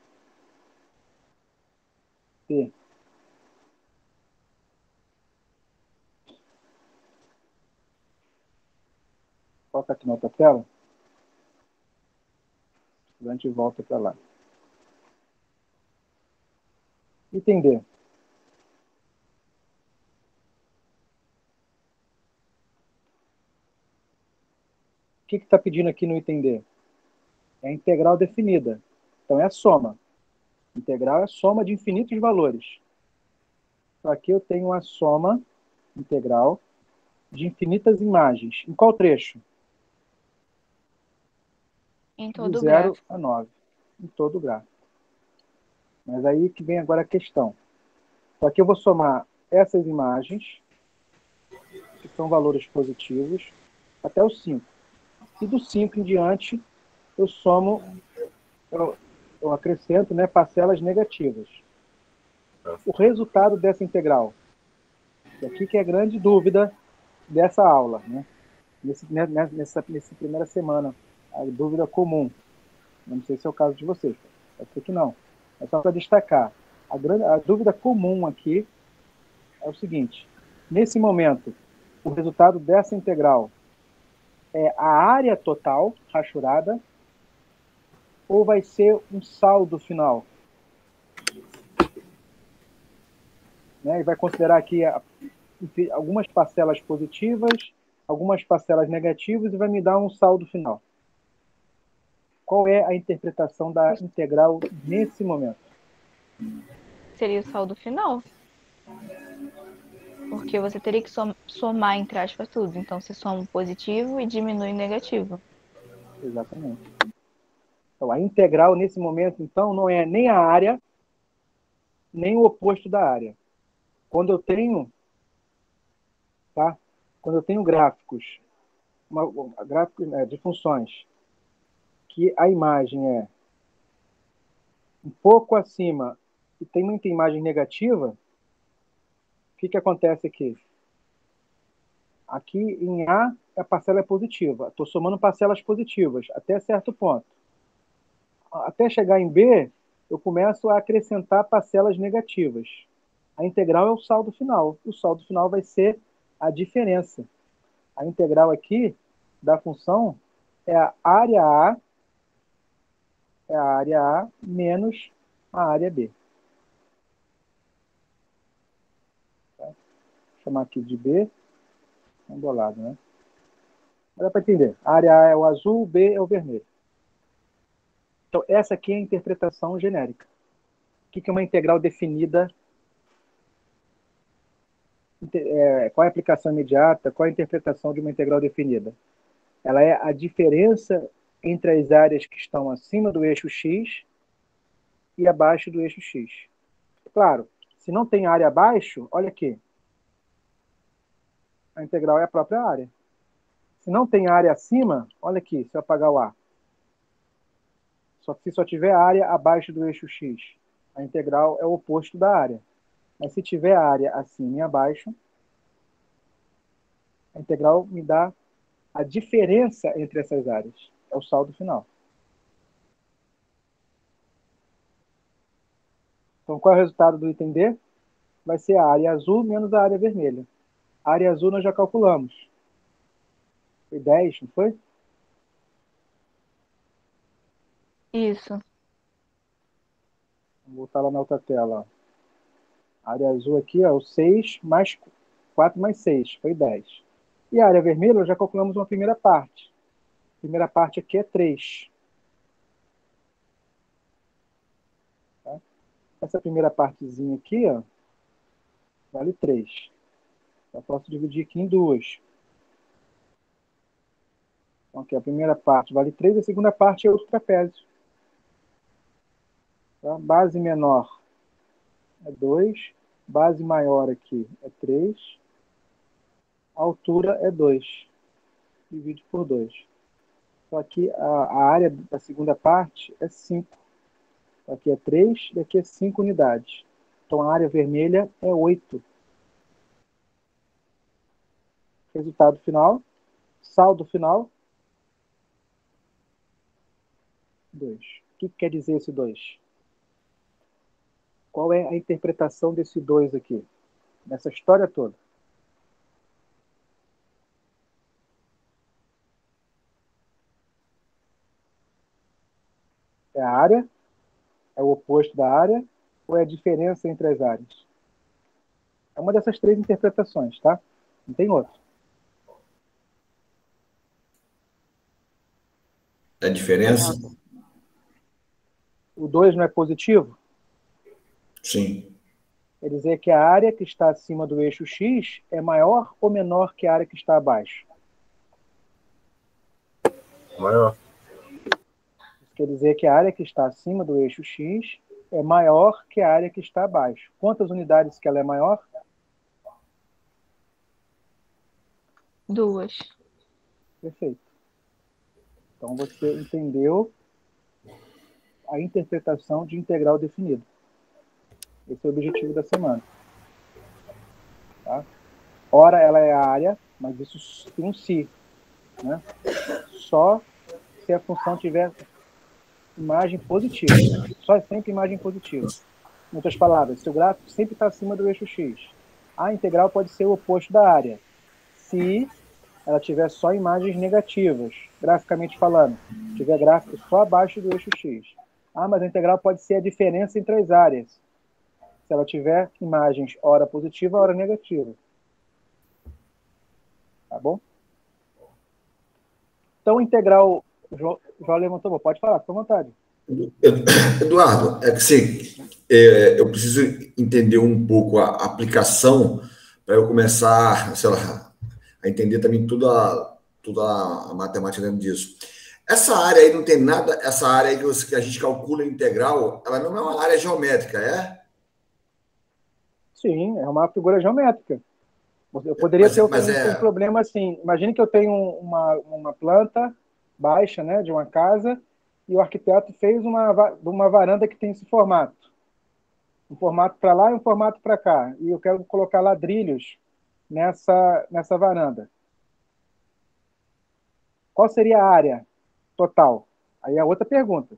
B: T. Coloca aqui na outra tela. A gente volta para lá. Item D. O que está pedindo aqui no item D? É a integral definida. Então, é a soma. Integral é a soma de infinitos valores. Então, aqui eu tenho a soma integral de infinitas imagens. Em qual trecho?
C: Em
B: De
C: todo o
B: 0
C: gráfico.
B: a 9. Em todo o gráfico. Mas aí que vem agora a questão. Então, aqui eu vou somar essas imagens, que são valores positivos, até o 5. E do 5 em diante, eu somo, eu acrescento, né, parcelas negativas. O resultado dessa integral, e aqui que é a grande dúvida dessa aula, né? Nessa primeira semana, a dúvida comum. Não sei se é o caso de vocês, pode ser que não. É só para destacar. A dúvida comum aqui é o seguinte: nesse momento, o resultado dessa integral é a área total rachurada ou vai ser um saldo final? Né? E vai considerar aqui algumas parcelas positivas, algumas parcelas negativas e vai me dar um saldo final. Qual é a interpretação da integral nesse momento?
C: Seria o saldo final. Porque você teria que somar, entre aspas, tudo. Então, você soma o positivo e diminui o negativo.
B: Exatamente. Então, a integral nesse momento, então, não é nem a área, nem o oposto da área. Quando eu tenho, tá? Quando eu tenho gráficos, gráficos, né, de funções, que a imagem é um pouco acima e tem muita imagem negativa, o que acontece aqui? Aqui em A, a parcela é positiva. Estou somando parcelas positivas até certo ponto. Até chegar em B, eu começo a acrescentar parcelas negativas. A integral é o saldo final. O saldo final vai ser a diferença. A integral aqui da função é a área A menos a área B. Tá? Vou chamar aqui de B. Embolado, né? Mas dá para entender. A área A é o azul, B é o vermelho. Então, essa aqui é a interpretação genérica. O que é uma integral definida? Qual é a aplicação imediata? Qual é a interpretação de uma integral definida? Ela é a diferença entre as áreas que estão acima do eixo x e abaixo do eixo x. Claro, se não tem área abaixo, olha aqui. A integral é a própria área. Se não tem área acima, olha aqui, se eu apagar o A. Se só tiver área abaixo do eixo x, a integral é o oposto da área. Mas se tiver área acima e abaixo, a integral me dá a diferença entre essas áreas. É o saldo final. Então, qual é o resultado do item D? Vai ser a área azul menos a área vermelha. A área azul nós já calculamos. Foi 10, não foi?
C: Isso.
B: Vou voltar lá na outra tela. A área azul aqui, ó, o 6 mais 4 mais 6, foi 10. E a área vermelha, nós já calculamos uma primeira parte. A primeira parte aqui é 3. Tá? Essa primeira partezinha aqui, ó, vale 3. Eu posso dividir aqui em duas. Então, aqui a primeira parte vale 3, a segunda parte é outro trapézio. Tá? Base menor é 2, base maior aqui é 3, a altura é 2. Divide por 2. Só que a área da segunda parte é 5. Aqui é 3 e aqui é 5 unidades. Então, a área vermelha é 8. Resultado final, saldo final, 2. O que quer dizer esse 2? Qual é a interpretação desse 2 aqui, nessa história toda? É a área? É o oposto da área? Ou é a diferença entre as áreas? É uma dessas 3 interpretações, tá? Não tem outra.
D: É a diferença?
B: O 2 não é positivo?
D: Sim.
B: Quer dizer que a área que está acima do eixo X é maior ou menor que a área que está abaixo?
E: Maior.
B: Isso quer dizer que a área que está acima do eixo X é maior que a área que está abaixo. Quantas unidades que ela é maior?
C: 2.
B: Perfeito. Então você entendeu a interpretação de integral definida. Esse é o objetivo da semana. Tá? Ora, ela é a área, mas isso tem um se. Né? Só se a função tiver imagem positiva. Só é sempre imagem positiva. Em outras palavras, se o gráfico sempre está acima do eixo X, a integral pode ser o oposto da área. Se ela tiver só imagens negativas, graficamente falando, tiver gráfico só abaixo do eixo X. Mas a integral pode ser a diferença entre as áreas. Se ela tiver imagens ora positiva, ora negativa. Tá bom? Então, integral... João levantou, pode falar, fica à vontade.
D: Eduardo, é que sim, eu preciso entender um pouco a aplicação para eu começar, sei lá, a entender também toda a matemática dentro disso. Essa área aí não tem nada, essa área aí que a gente calcula integral, ela não é uma área geométrica, é?
B: Sim, é uma figura geométrica. Eu poderia ter um problema assim. Imagine que eu tenho uma planta baixa, né, de uma casa, e o arquiteto fez uma varanda que tem esse formato. Um formato para lá e um formato para cá. E eu quero colocar ladrilhos nessa varanda. Qual seria a área total? Aí é outra pergunta.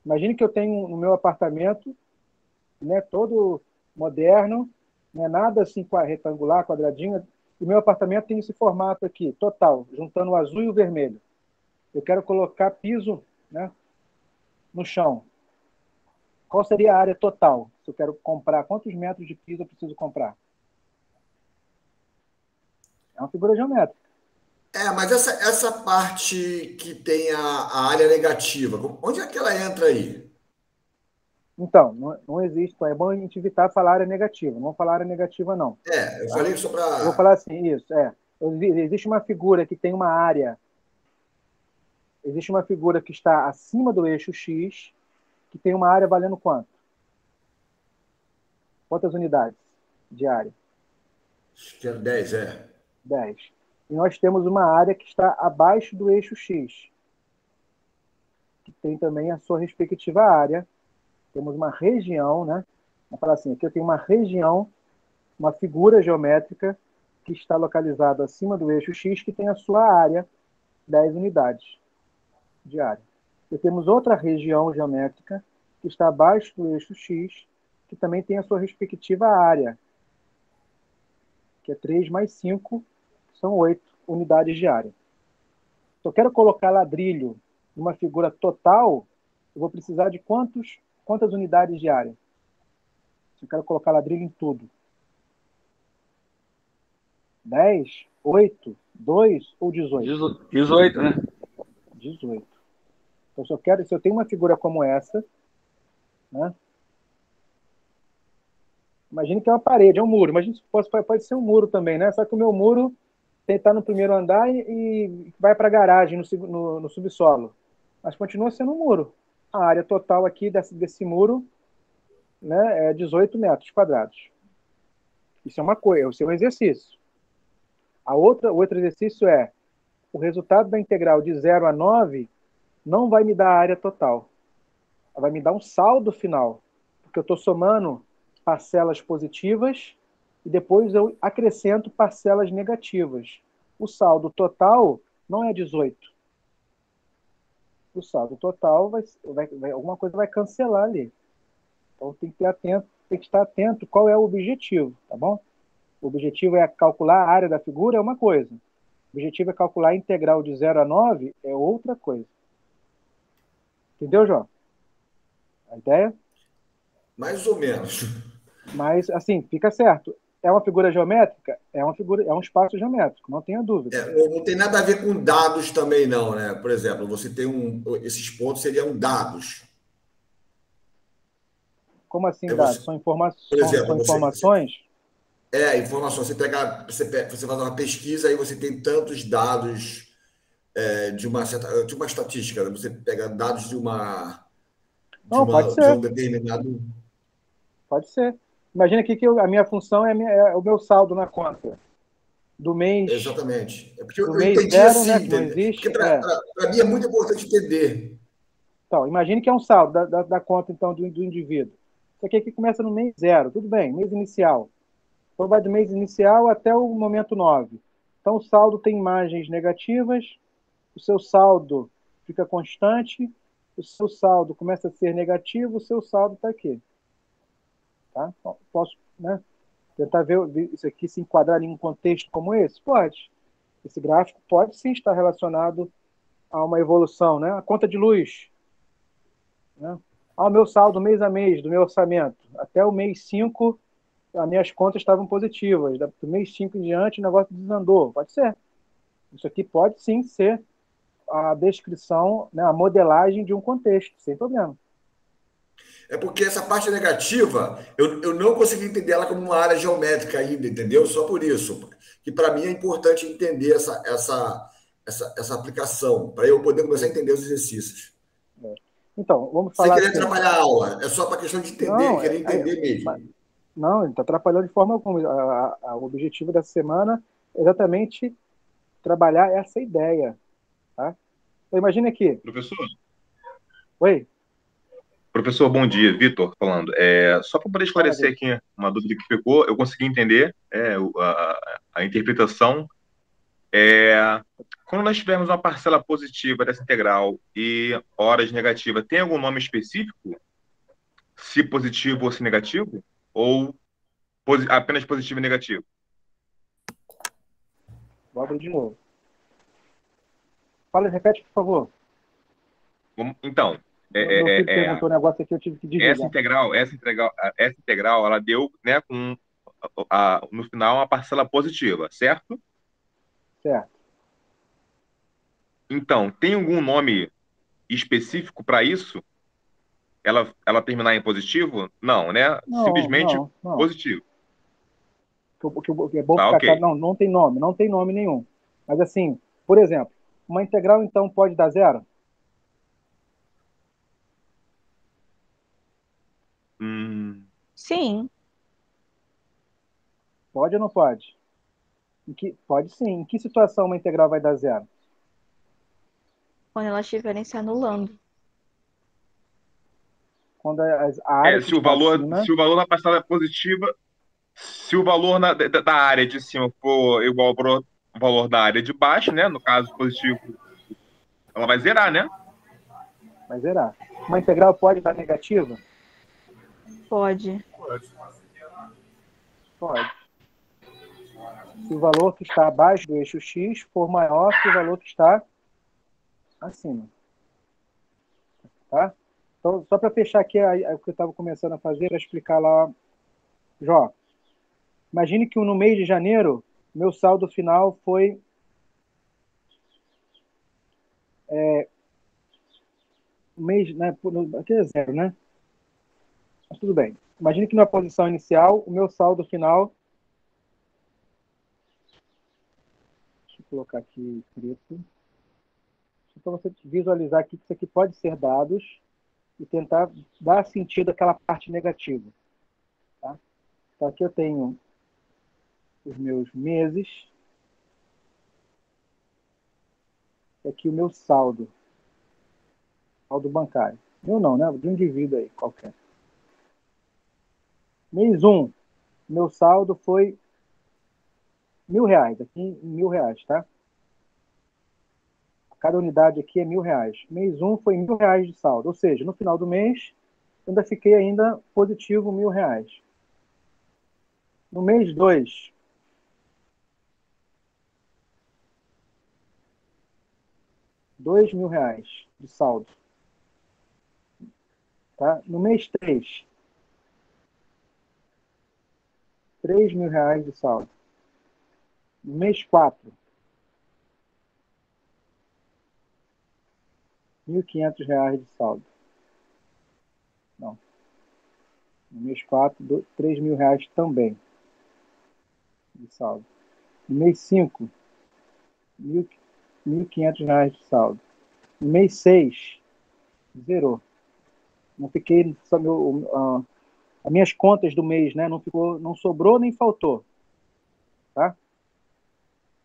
B: Imagine que eu tenho no meu apartamento, né, todo moderno, não é nada assim retangular, quadradinho. O meu apartamento tem esse formato aqui, total, juntando o azul e o vermelho. Eu quero colocar piso, né, no chão. Qual seria a área total? Se eu quero comprar, quantos metros de piso eu preciso comprar? É uma figura geométrica.
D: Mas essa parte que tem a área negativa, onde é que ela entra aí?
B: Então, não existe. É bom a gente evitar falar área negativa. Não vamos falar área negativa, não.
D: Eu falei só para...
B: Eu vou falar assim, isso, existe uma figura que tem uma área. Existe uma figura que está acima do eixo X, que tem uma área valendo quanto? Quantas unidades de área?
D: Acho que é 10,
B: 10. E nós temos uma área que está abaixo do eixo X, que tem também a sua respectiva área. Temos uma região, né? Vamos falar assim, aqui eu tenho uma região, uma figura geométrica que está localizada acima do eixo X, que tem a sua área, 10 unidades de área. E temos outra região geométrica que está abaixo do eixo X, que também tem a sua respectiva área, que é 3 mais 5, que são 8 unidades de área. Se eu quero colocar ladrilho numa figura total, eu vou precisar de quantas unidades de área? Se eu quero colocar ladrilho em tudo. 10, 8, 2 ou 18?
E: 18, né?
B: 18. Então, se eu tenho uma figura como essa, né? Imagine que é uma parede, é um muro. Imagine que pode ser um muro também, né? Só que o meu muro está no primeiro andar e vai para a garagem no subsolo. Mas continua sendo um muro. A área total aqui desse muro, né, é 18 metros quadrados. Isso é uma coisa, esse é um exercício. O outro exercício é o resultado da integral de 0 a 9 não vai me dar a área total. Ela vai me dar um saldo final, porque eu estou somando parcelas positivas e depois eu acrescento parcelas negativas. O saldo total não é 18. O saldo total alguma coisa vai cancelar ali. Então tem que ter atento, tem que estar atento qual é o objetivo, tá bom? O objetivo é calcular a área da figura, é uma coisa. O objetivo é calcular a integral de 0 a 9, é outra coisa. Entendeu, João? A ideia?
D: Mais ou menos.
B: Mas, assim, fica certo. É uma figura geométrica? É um espaço geométrico, não tenha dúvida.
D: Não tem nada a ver com dados também, não, né? Por exemplo, você tem esses pontos seriam dados.
B: Como assim,
D: Você,
B: dados? São,
D: por exemplo,
B: são informações?
D: informação, você faz uma pesquisa e você tem tantos dados de uma estatística, né? Você pega dados
B: Não, pode
D: de
B: ser.
D: um determinado.
B: Pode ser. Imagina aqui que a minha função é o meu saldo na conta do mês,
D: Exatamente. É porque
B: do
D: eu
B: mês
D: entendi
B: zero, né,
D: assim,
B: que não
D: entendeu? Porque
B: existe.
D: para mim é muito importante entender.
B: Então, imagine que é um saldo da conta então, do indivíduo. Isso aqui começa no mês zero, tudo bem, mês inicial. Então, vai do mês inicial até o momento 9. Então, o saldo tem imagens negativas, o seu saldo fica constante, o seu saldo começa a ser negativo, o seu saldo está aqui. Tá? Então, posso, né, tentar ver isso aqui se enquadrar em um contexto como esse? Pode. Esse gráfico pode sim estar relacionado a uma evolução, né? A conta de luz, né? O meu saldo mês a mês do meu orçamento. Até o mês 5, as minhas contas estavam positivas. Do mês 5 em diante, o negócio desandou. Pode ser. Isso aqui pode sim ser a descrição, né, a modelagem de um contexto, sem problema.
D: É porque essa parte negativa, eu não consegui entender ela como uma área geométrica ainda, entendeu? Só por isso. Que para mim é importante entender essa aplicação, para eu poder começar a entender os exercícios.
B: Então, vamos
D: Sem
B: falar
D: querer
B: assim.
D: atrapalhar a aula, é só para questão de entender,
B: Não,
D: querer entender mesmo.
B: não, ele está atrapalhando de forma alguma. O objetivo dessa semana é exatamente trabalhar essa ideia. Tá? Então, imagine aqui.
E: Professor,
B: Oi,
E: professor, bom dia, Vitor falando. Só para poder
B: fala,
E: esclarecer
B: Vitor.
E: aqui uma dúvida que ficou, eu consegui entender a interpretação. Quando nós tivermos uma parcela positiva dessa integral e horas negativas, tem algum nome específico? Se positivo ou se negativo? Ou apenas positivo e negativo?
B: Vou abrir de novo. Fala, repete, por favor.
E: Então,
B: Meu filho perguntou um negócio aqui, eu tive que
E: essa
B: desligar.
E: integral, ela deu, né, com no final uma parcela positiva, certo?
B: Certo.
E: Então, tem algum nome específico para isso? Ela terminar em positivo? Não, né?
B: Não,
E: Simplesmente
B: não, não.
E: positivo.
B: O que é bom
E: Tá,
B: ficar
E: ok.
B: claro. Não, não tem nome nenhum. Mas assim, por exemplo, uma integral então pode dar zero?
C: Sim,
B: Pode ou não pode? Pode sim. Em que situação uma integral vai dar zero?
C: quando elas estiverem se anulando.
B: Quando a área que está acima.
E: Se o valor na parcela é positiva, se o valor da área de cima for igual ao valor da área de baixo, né? No caso positivo, ela vai zerar, né?
B: Vai zerar. Uma integral pode dar negativa?
C: Pode.
B: Pode. Se o valor que está abaixo do eixo x for maior que o valor que está acima. Tá? Então, só para fechar aqui o que eu estava começando a fazer, para explicar lá. Jó, imagine que no mês de janeiro, meu saldo final foi mês, né? Aqui é zero, né? Mas tudo bem. Imagine que na posição inicial, o meu saldo final. Deixa eu colocar aqui preto. Só para você visualizar aqui que isso aqui pode ser dados e tentar dar sentido àquela parte negativa. Tá? Então aqui eu tenho os meus meses. aqui o meu saldo. Saldo bancário. Meu não, né? De um indivíduo aí, qualquer. Mês 1, meu saldo foi R$ 1.000. Aqui em R$ 1.000, tá? Cada unidade aqui é R$ 1.000. Mês 1 foi R$ 1.000 de saldo. Ou seja, no final do mês, ainda fiquei ainda positivo R$ 1.000. No mês 2, R$ 2.000 de saldo. Tá? No mês 3, R$ 3.000 de saldo. No mês 4, R$ 1.500 de saldo. Não. No mês 4, R$ 3.000 também de saldo. No mês 5, R$ 1.500 de saldo. No mês 6, zerou. Não fiquei, só as minhas contas do mês, né? Não sobrou nem faltou. Tá?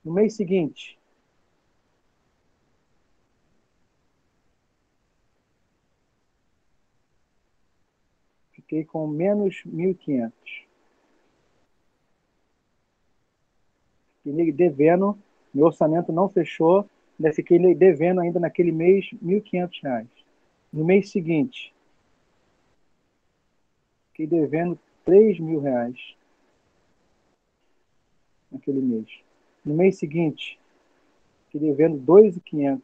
B: No mês seguinte, fiquei com menos 1.500. Fiquei devendo, meu orçamento não fechou, ainda fiquei devendo ainda naquele mês R$ 1.500. No mês seguinte, fiquei devendo R$ 3.000 naquele mês. No mês seguinte, fiquei devendo 2.500.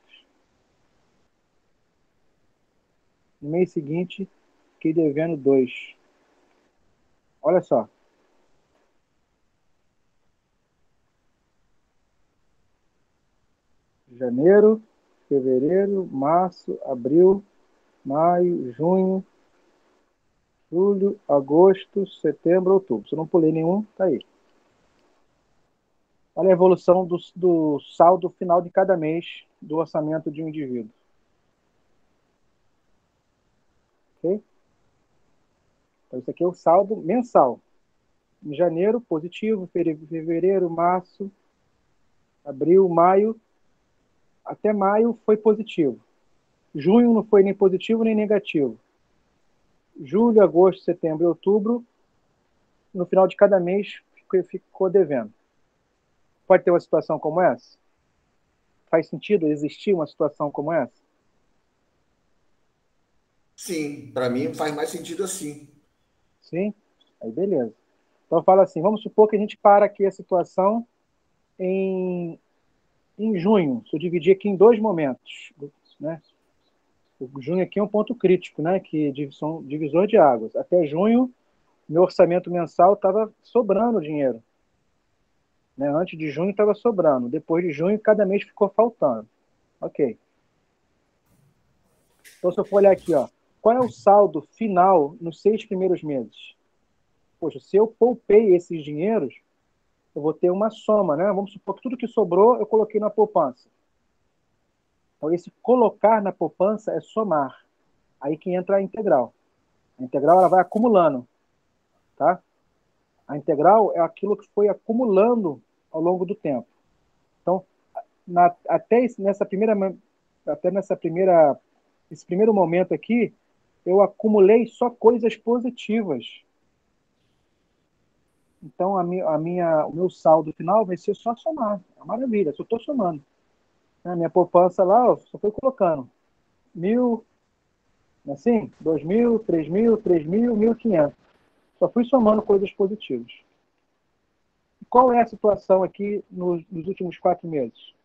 B: No mês seguinte, fiquei devendo 2. Olha só. Janeiro, fevereiro, março, abril, maio, junho, julho, agosto, setembro, outubro. Se eu não pulei nenhum, tá aí. Olha a evolução do saldo final de cada mês do orçamento de um indivíduo. Ok? Então, isso aqui é o saldo mensal. Em janeiro, positivo, fevereiro, março, abril, maio, até maio foi positivo. Junho não foi nem positivo nem negativo. Julho, agosto, setembro e outubro, no final de cada mês, ficou devendo. Pode ter uma situação como essa? Faz sentido existir uma situação como essa?
D: Sim, para mim faz mais sentido assim.
B: Sim? Aí beleza. Então fala assim, vamos supor que a gente para aqui a situação em junho. Se eu dividir aqui em 2 momentos, né? O junho aqui é um ponto crítico, né? Que são divisor de águas. Até junho, meu orçamento mensal estava sobrando dinheiro. Né? Antes de junho estava sobrando. Depois de junho, cada mês ficou faltando. Ok. Então, se eu for olhar aqui, ó, qual é o saldo final nos 6 primeiros meses? Poxa, se eu poupei esses dinheiros, eu vou ter uma soma, né? Vamos supor que tudo que sobrou eu coloquei na poupança. Então, esse colocar na poupança é somar. Aí que entra a integral. A integral ela vai acumulando. Tá? A integral é aquilo que foi acumulando ao longo do tempo. Então, esse primeiro momento aqui, eu acumulei só coisas positivas. Então, o meu saldo final vai ser só somar. É uma maravilha, só estou somando. A minha poupança lá, eu só fui colocando 1.000, assim, 2.000, 3.000, 3.000, 1.500. Só fui somando coisas positivas. Qual é a situação aqui nos últimos 4 meses?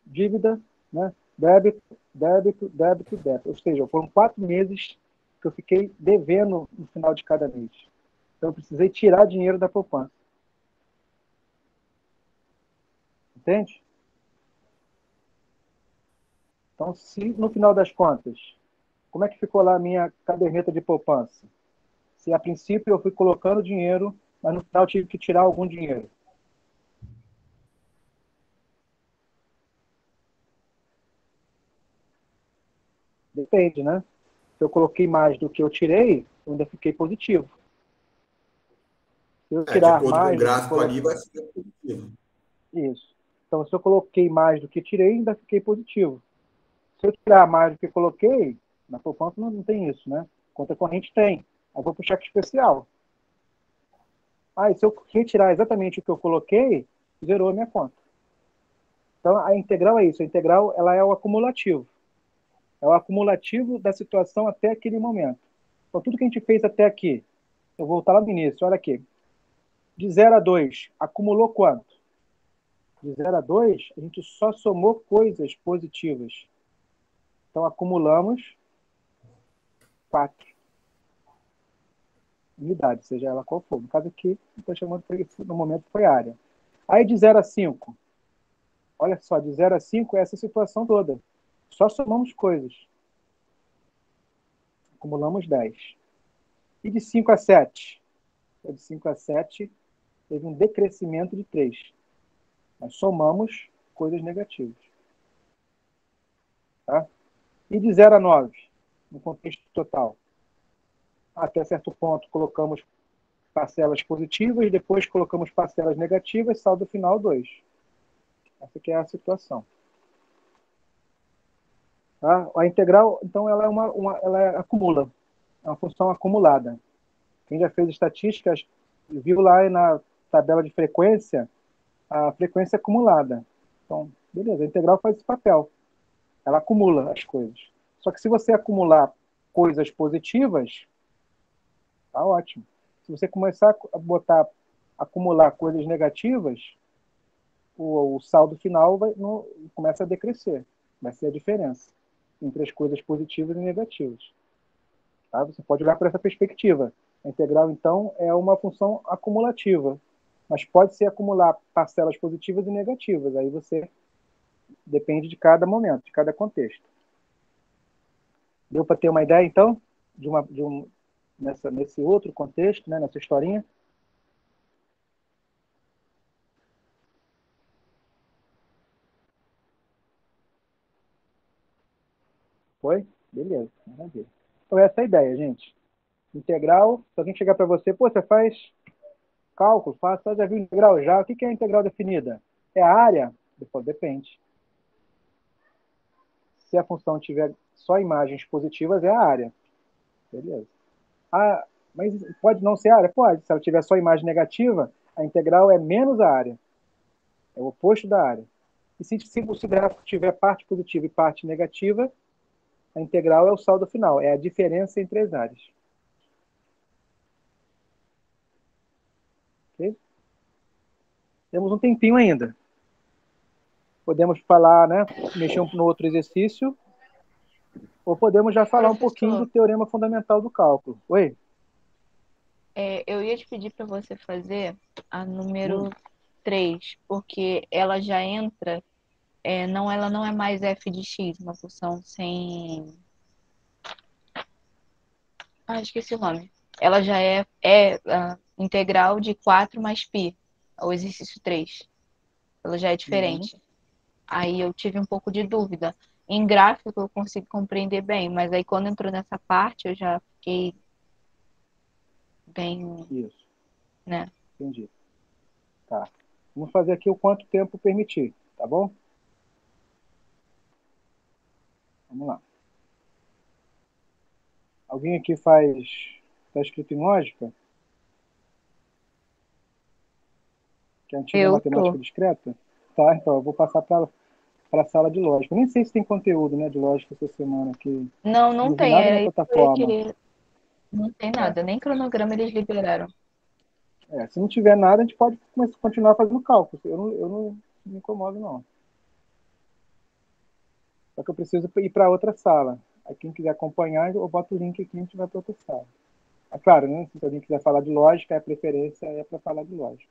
B: Dívida, né? Débito, débito, débito, débito. Ou seja, foram 4 meses que eu fiquei devendo no final de cada mês. Então, eu precisei tirar dinheiro da poupança. Entende? Então, se no final das contas, como é que ficou lá a minha caderneta de poupança? Se a princípio eu fui colocando dinheiro, mas no final eu tive que tirar algum dinheiro. Depende, né? Se eu coloquei mais do que eu tirei, eu ainda fiquei positivo. Se eu
D: De
B: tirar
D: acordo com o
B: mais do que
D: gráfico
B: coloquei...
D: ali, vai ser positivo.
B: Isso. Então, se eu coloquei mais do que tirei, ainda fiquei positivo. Se eu tirar mais do que coloquei, na poupança não tem isso, né? Conta corrente tem. Aí vou para o cheque especial. E se eu retirar exatamente o que eu coloquei, zerou a minha conta. Então, a integral é isso. A integral ela é o acumulativo. É o acumulativo da situação até aquele momento. Então, tudo que a gente fez até aqui, eu vou voltar lá no início, olha aqui. De 0 a 2, acumulou quanto? De 0 a 2, a gente só somou coisas positivas. Então, acumulamos 4 unidades, seja ela qual for. No caso aqui, estou chamando, no momento, foi área. Aí, de 0 a 5, olha só, de 0 a 5 é essa situação toda. Só somamos coisas. Acumulamos 10. E de 5 a 7? De 5 a 7, teve um decrescimento de 3. Nós somamos coisas negativas. Tá? E de 0 a 9, no contexto total? Até certo ponto, colocamos parcelas positivas, depois colocamos parcelas negativas, saldo final 2. Essa aqui é a situação. Tá? A integral, então, ela acumula. É uma função acumulada. Quem já fez estatísticas, viu lá na tabela de frequência, a frequência acumulada. Então, beleza, a integral faz esse papel. Ela acumula as coisas. Só que se você acumular coisas positivas, tá ótimo. Se você começar a acumular coisas negativas, o saldo final começa a decrescer. Vai ser a diferença entre as coisas positivas e negativas. Tá? Você pode olhar por essa perspectiva. A integral, então, é uma função acumulativa, mas pode ser acumular parcelas positivas e negativas. Aí você depende de cada momento, de cada contexto. Deu para ter uma ideia, então, nesse outro contexto, né, nessa historinha? Foi? Beleza, maravilha. Então, essa é a ideia, gente. Integral, se alguém chegar para você, pô, você faz cálculo, já viu integral já? O que é a integral definida? É a área? Depois depende. Se a função tiver só imagens positivas, é a área. Beleza. Mas pode não ser a área? Pode. Se ela tiver só imagem negativa, a integral é menos a área. É o oposto da área. E se o gráfico tiver parte positiva e parte negativa, a integral é o saldo final. É a diferença entre as áreas. Ok? Temos um tempinho ainda. Podemos falar, né? Mexer no outro exercício. Ou podemos já falar um pouquinho do teorema fundamental do cálculo. Oi?
C: Eu ia te pedir para você fazer a número 3, porque ela já entra, ela não é mais f de x, uma função sem... esqueci o nome. Ela já é a integral de 4 mais π, o exercício 3. Ela já é diferente. Aí eu tive um pouco de dúvida. Em gráfico eu consigo compreender bem, mas aí quando entrou nessa parte eu já fiquei bem...
B: Isso.
C: Né?
B: Entendi. Tá. Vamos fazer aqui o quanto tempo permitir, tá bom? Vamos lá. Alguém aqui está escrito em lógica? Que é a antiga matemática discreta? Tá, então eu vou passar para a sala de lógica. Eu nem sei se tem conteúdo, né, de lógica essa semana aqui.
C: Não tem,
B: nada
C: era
B: na
C: isso
B: plataforma.
C: que eu ia querer. Não tem nada, nem cronograma eles liberaram.
B: Se não tiver nada, a gente pode continuar fazendo cálculo. Eu não me incomodo, não. Só que eu preciso ir para outra sala. Aí quem quiser acompanhar, eu boto o link aqui e a gente vai para outra sala. É claro, né? Se alguém quiser falar de lógica, a preferência é para falar de lógica.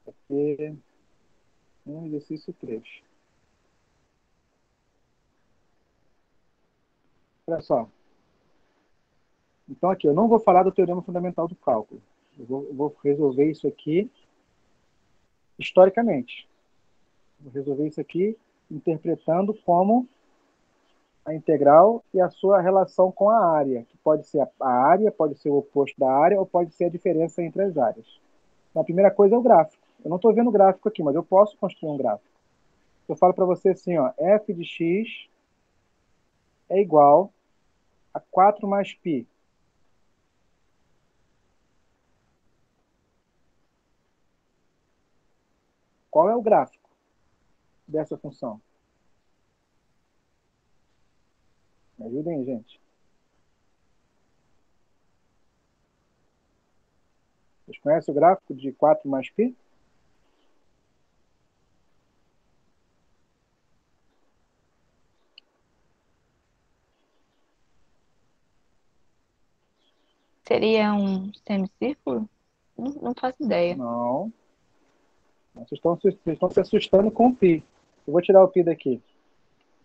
B: Aqui, exercício 3. Olha só. Então, aqui, eu não vou falar do teorema fundamental do cálculo. Eu vou resolver isso aqui historicamente. Vou resolver isso aqui interpretando como a integral e a sua relação com a área, que pode ser a área, pode ser o oposto da área, ou pode ser a diferença entre as áreas. Então, a primeira coisa é o gráfico. Eu não estou vendo o gráfico aqui, mas eu posso construir um gráfico. Eu falo para você assim, ó, f de x é igual a 4 mais π. Qual é o gráfico dessa função? Me ajudem, gente. Vocês conhecem o gráfico de 4 mais π?
C: Seria um semicírculo? Não faço ideia.
B: Não. Vocês estão se assustando com o π. Eu vou tirar o π daqui,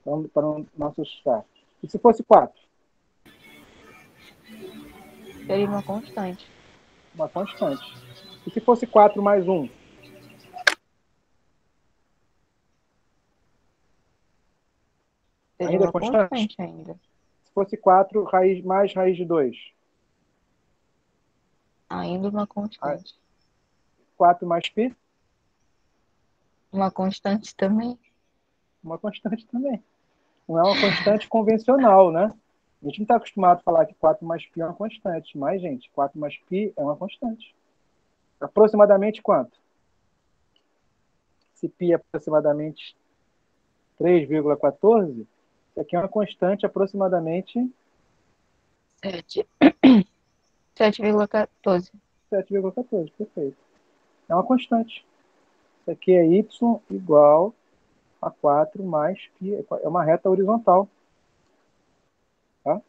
B: para não assustar. E se fosse 4?
C: Seria uma constante.
B: Uma constante. E se fosse 4 mais 1?
C: Seria
B: Ainda é
C: uma
B: constante?
C: constante ainda.
B: Se fosse 4 mais raiz de 2?
C: Ainda uma constante.
B: 4 mais π?
C: Uma constante também.
B: Uma constante também. Não é uma constante convencional, né? A gente não está acostumado a falar que 4 mais π é uma constante. Mas, gente, 4 mais π é uma constante. Aproximadamente quanto? Se π é aproximadamente 3,14, isso aqui é uma constante aproximadamente
C: 7. 7,14.
B: 7,14. Perfeito. É uma constante. Isso aqui é y igual a 4 mais π. É uma reta horizontal. Tá?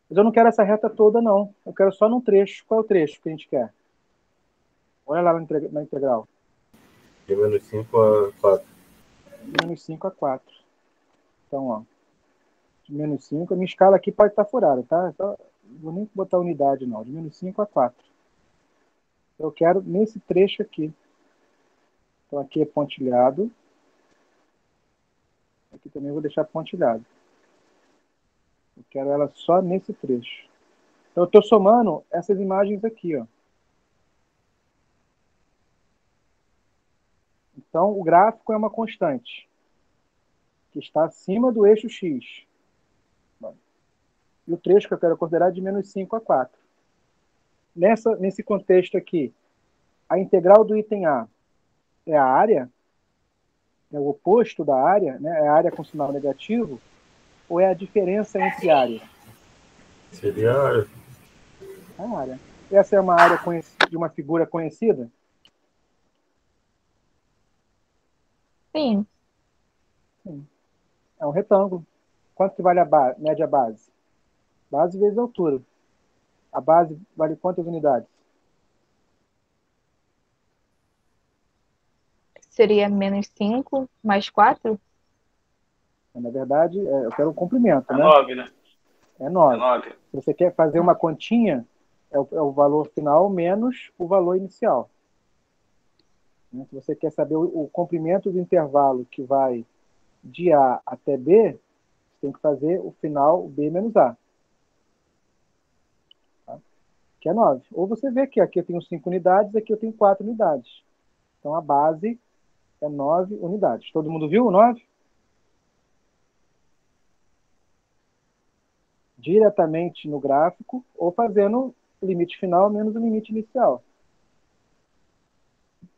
B: Mas eu não quero essa reta toda, não. Eu quero só num trecho. Qual é o trecho que a gente quer? Olha lá na integral.
A: De menos 5 a 4.
B: De menos 5 a 4. Então, ó. De menos 5. A minha escala aqui pode estar furada, tá? Então, não vou nem botar unidade, não. De menos 5 a 4. Eu quero nesse trecho aqui. Então, aqui é pontilhado. Aqui também vou deixar pontilhado. Eu quero ela só nesse trecho. Então, eu estou somando essas imagens aqui, ó. Então, o gráfico é uma constante que está acima do eixo x. E o trecho que eu quero considerar é de menos 5 a 4. Nesse contexto aqui, a integral do item A é a área, é o oposto da área, né? É a área com sinal negativo, ou é a diferença entre áreas?
A: Seria a área.
B: A área. Essa é uma área de uma figura conhecida?
C: Sim.
B: Sim. É um retângulo. Quanto que vale a média base? Base vezes altura. A base vale quantas unidades?
C: Seria menos 5 mais 4?
B: Na verdade, eu quero um comprimento, né?
F: 9, né?
B: É 9.
F: 9.
B: Se você quer fazer uma continha, é o valor final menos o valor inicial. Se você quer saber o comprimento do intervalo que vai de A até B, você tem que fazer o final B menos A. Tá? Que é 9. Ou você vê que aqui eu tenho 5 unidades, aqui eu tenho 4 unidades. Então a base é 9 unidades. Todo mundo viu o 9? Diretamente no gráfico ou fazendo o limite final menos o limite inicial.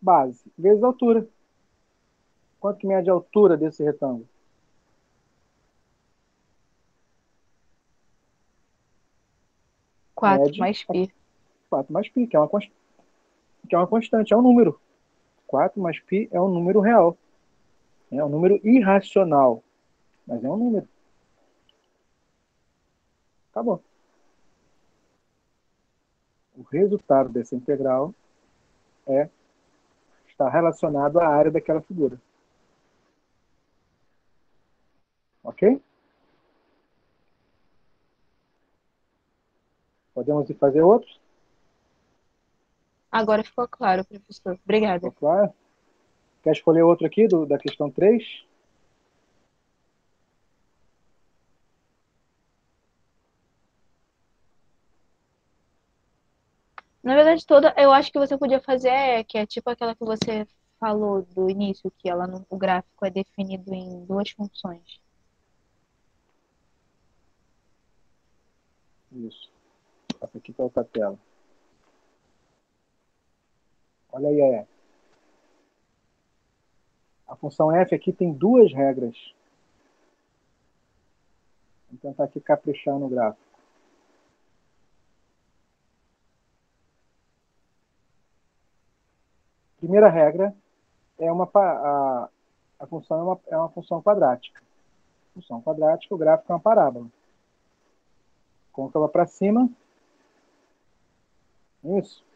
B: Base vezes altura. Quanto que mede a altura desse retângulo?
C: 4
B: Mede
C: mais π.
B: 4 mais π, que é uma constante, é um número. 4 mais π é um número real. É um número irracional, mas é um número. Tá bom. O resultado dessa integral está relacionado à área daquela figura. Ok? Podemos ir fazer outros?
C: Agora ficou claro, professor. Obrigada.
B: Ficou claro? Quer escolher outro aqui da questão 3?
C: Na verdade, toda, eu acho que você podia fazer, que é tipo aquela que você falou do início, que o gráfico é definido em duas funções.
B: Isso. Passa aqui para outra tela. Olha aí, a função f aqui tem duas regras. Vou tentar aqui caprichar no gráfico. Primeira regra é a função é uma função quadrática. Função quadrática, o gráfico é uma parábola. Côncava para cima. Isso.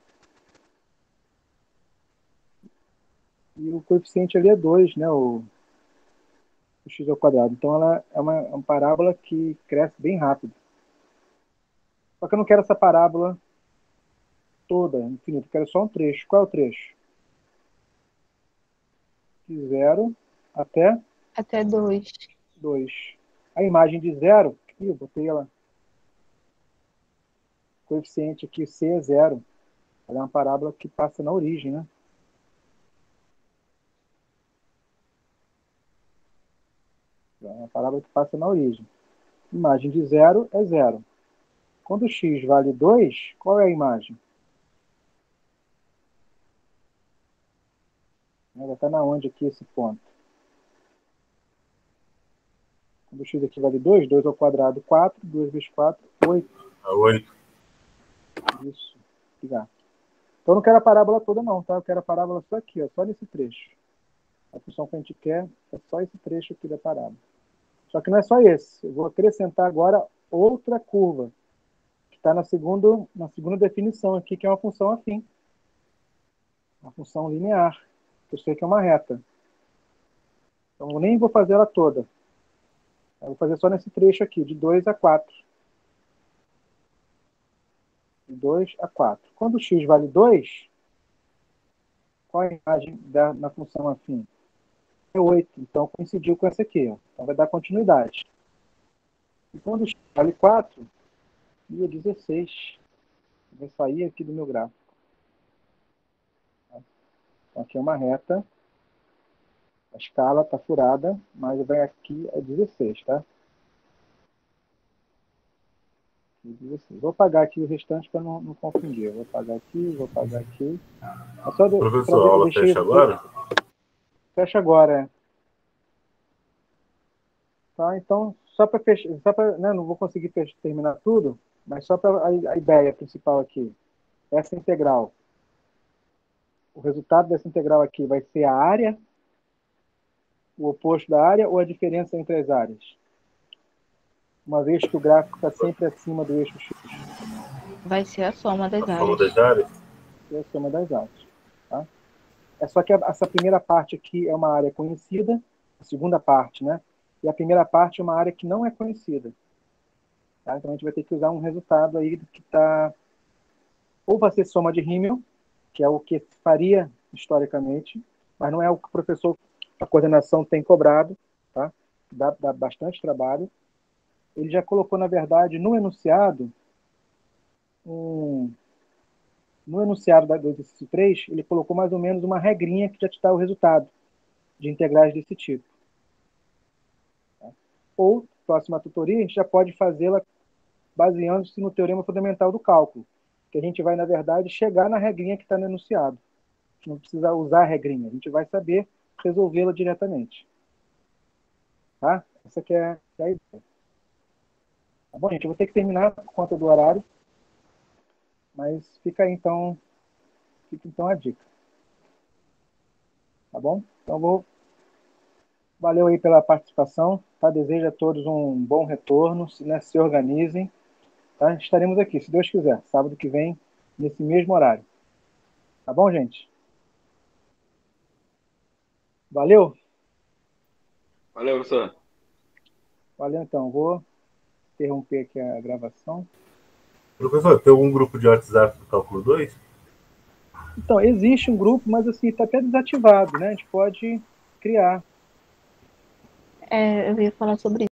B: E o coeficiente ali é 2, né? O x ao quadrado. Então, ela é uma parábola que cresce bem rápido. Só que eu não quero essa parábola toda, infinita. Eu quero só um trecho. Qual é o trecho? De 0 até
C: Até 2.
B: 2. A imagem de 0, eu botei ela. O coeficiente aqui, C é 0. Ela é uma parábola que passa na origem, né? É uma parábola que passa na origem. Imagem de 0 é 0. Quando x vale 2, qual é a imagem? Ela está na onde aqui esse ponto? Quando x aqui vale 2, 2 ao quadrado, 4, 2 vezes 4, 8.
E: 8.
B: Isso. Então eu não quero a parábola toda não, tá? Eu quero a parábola só aqui, ó, só nesse trecho. A função que a gente quer é só esse trecho aqui da parábola. Só que não é só esse. Eu vou acrescentar agora outra curva, que está na segunda definição aqui, que é uma função afim. Uma função linear. Eu sei que é uma reta. Então eu nem vou fazer ela toda. Eu vou fazer só nesse trecho aqui, de 2 a 4. De 2 a 4. Quando x vale 2, qual é a imagem na função afim? É 8. Então coincidiu com essa aqui. Ó. Então vai dar continuidade. E quando x vale 4, é 16. Vai sair aqui do meu gráfico. Então aqui é uma reta. A escala está furada, mas vai aqui a 16, tá? 16. Vou apagar aqui o restante para não confundir. Vou apagar aqui, vou apagar aqui. É só
E: Professor, a aula fecha agora?
B: Fecha agora, Tá, então, só para fechar, né, não vou conseguir terminar tudo, mas só para a ideia principal aqui. Essa integral. O resultado dessa integral aqui vai ser a área, o oposto da área ou a diferença entre as áreas? Uma vez que o gráfico está sempre acima do eixo x.
C: Vai ser a soma das
E: A soma
C: áreas.
E: das áreas?
B: É a soma das áreas. Tá? É só que essa primeira parte aqui é uma área conhecida, a segunda parte, né? E a primeira parte é uma área que não é conhecida. Tá? Então a gente vai ter que usar um resultado aí que está... Ou vai ser soma de Rímel, que é o que faria historicamente, mas não é o que o professor, a coordenação tem cobrado, tá? Dá bastante trabalho. Ele já colocou, na verdade, no enunciado, no enunciado do exercício 3, ele colocou mais ou menos uma regrinha que já te dá o resultado de integrais desse tipo. Tá? Ou, próxima tutoria, a gente já pode fazê-la baseando-se no teorema fundamental do cálculo, que a gente vai, na verdade, chegar na regrinha que está no enunciado. A gente não precisa usar a regrinha, a gente vai saber resolvê-la diretamente. Tá? Essa que é a ideia. Tá bom, gente? Eu vou ter que terminar por conta do horário, mas fica então a dica. Tá bom? Então valeu aí pela participação, tá? Desejo a todos um bom retorno, se organizem, tá? Estaremos aqui, se Deus quiser, sábado que vem, nesse mesmo horário. Tá bom, gente? Valeu?
F: Valeu, professor.
B: Valeu, então. Vou interromper aqui a gravação.
E: Professor, tem algum grupo de WhatsApp do Cálculo 2?
B: Então, existe um grupo, mas assim, está até desativado, né? A gente pode criar.
C: Eu ia falar sobre isso.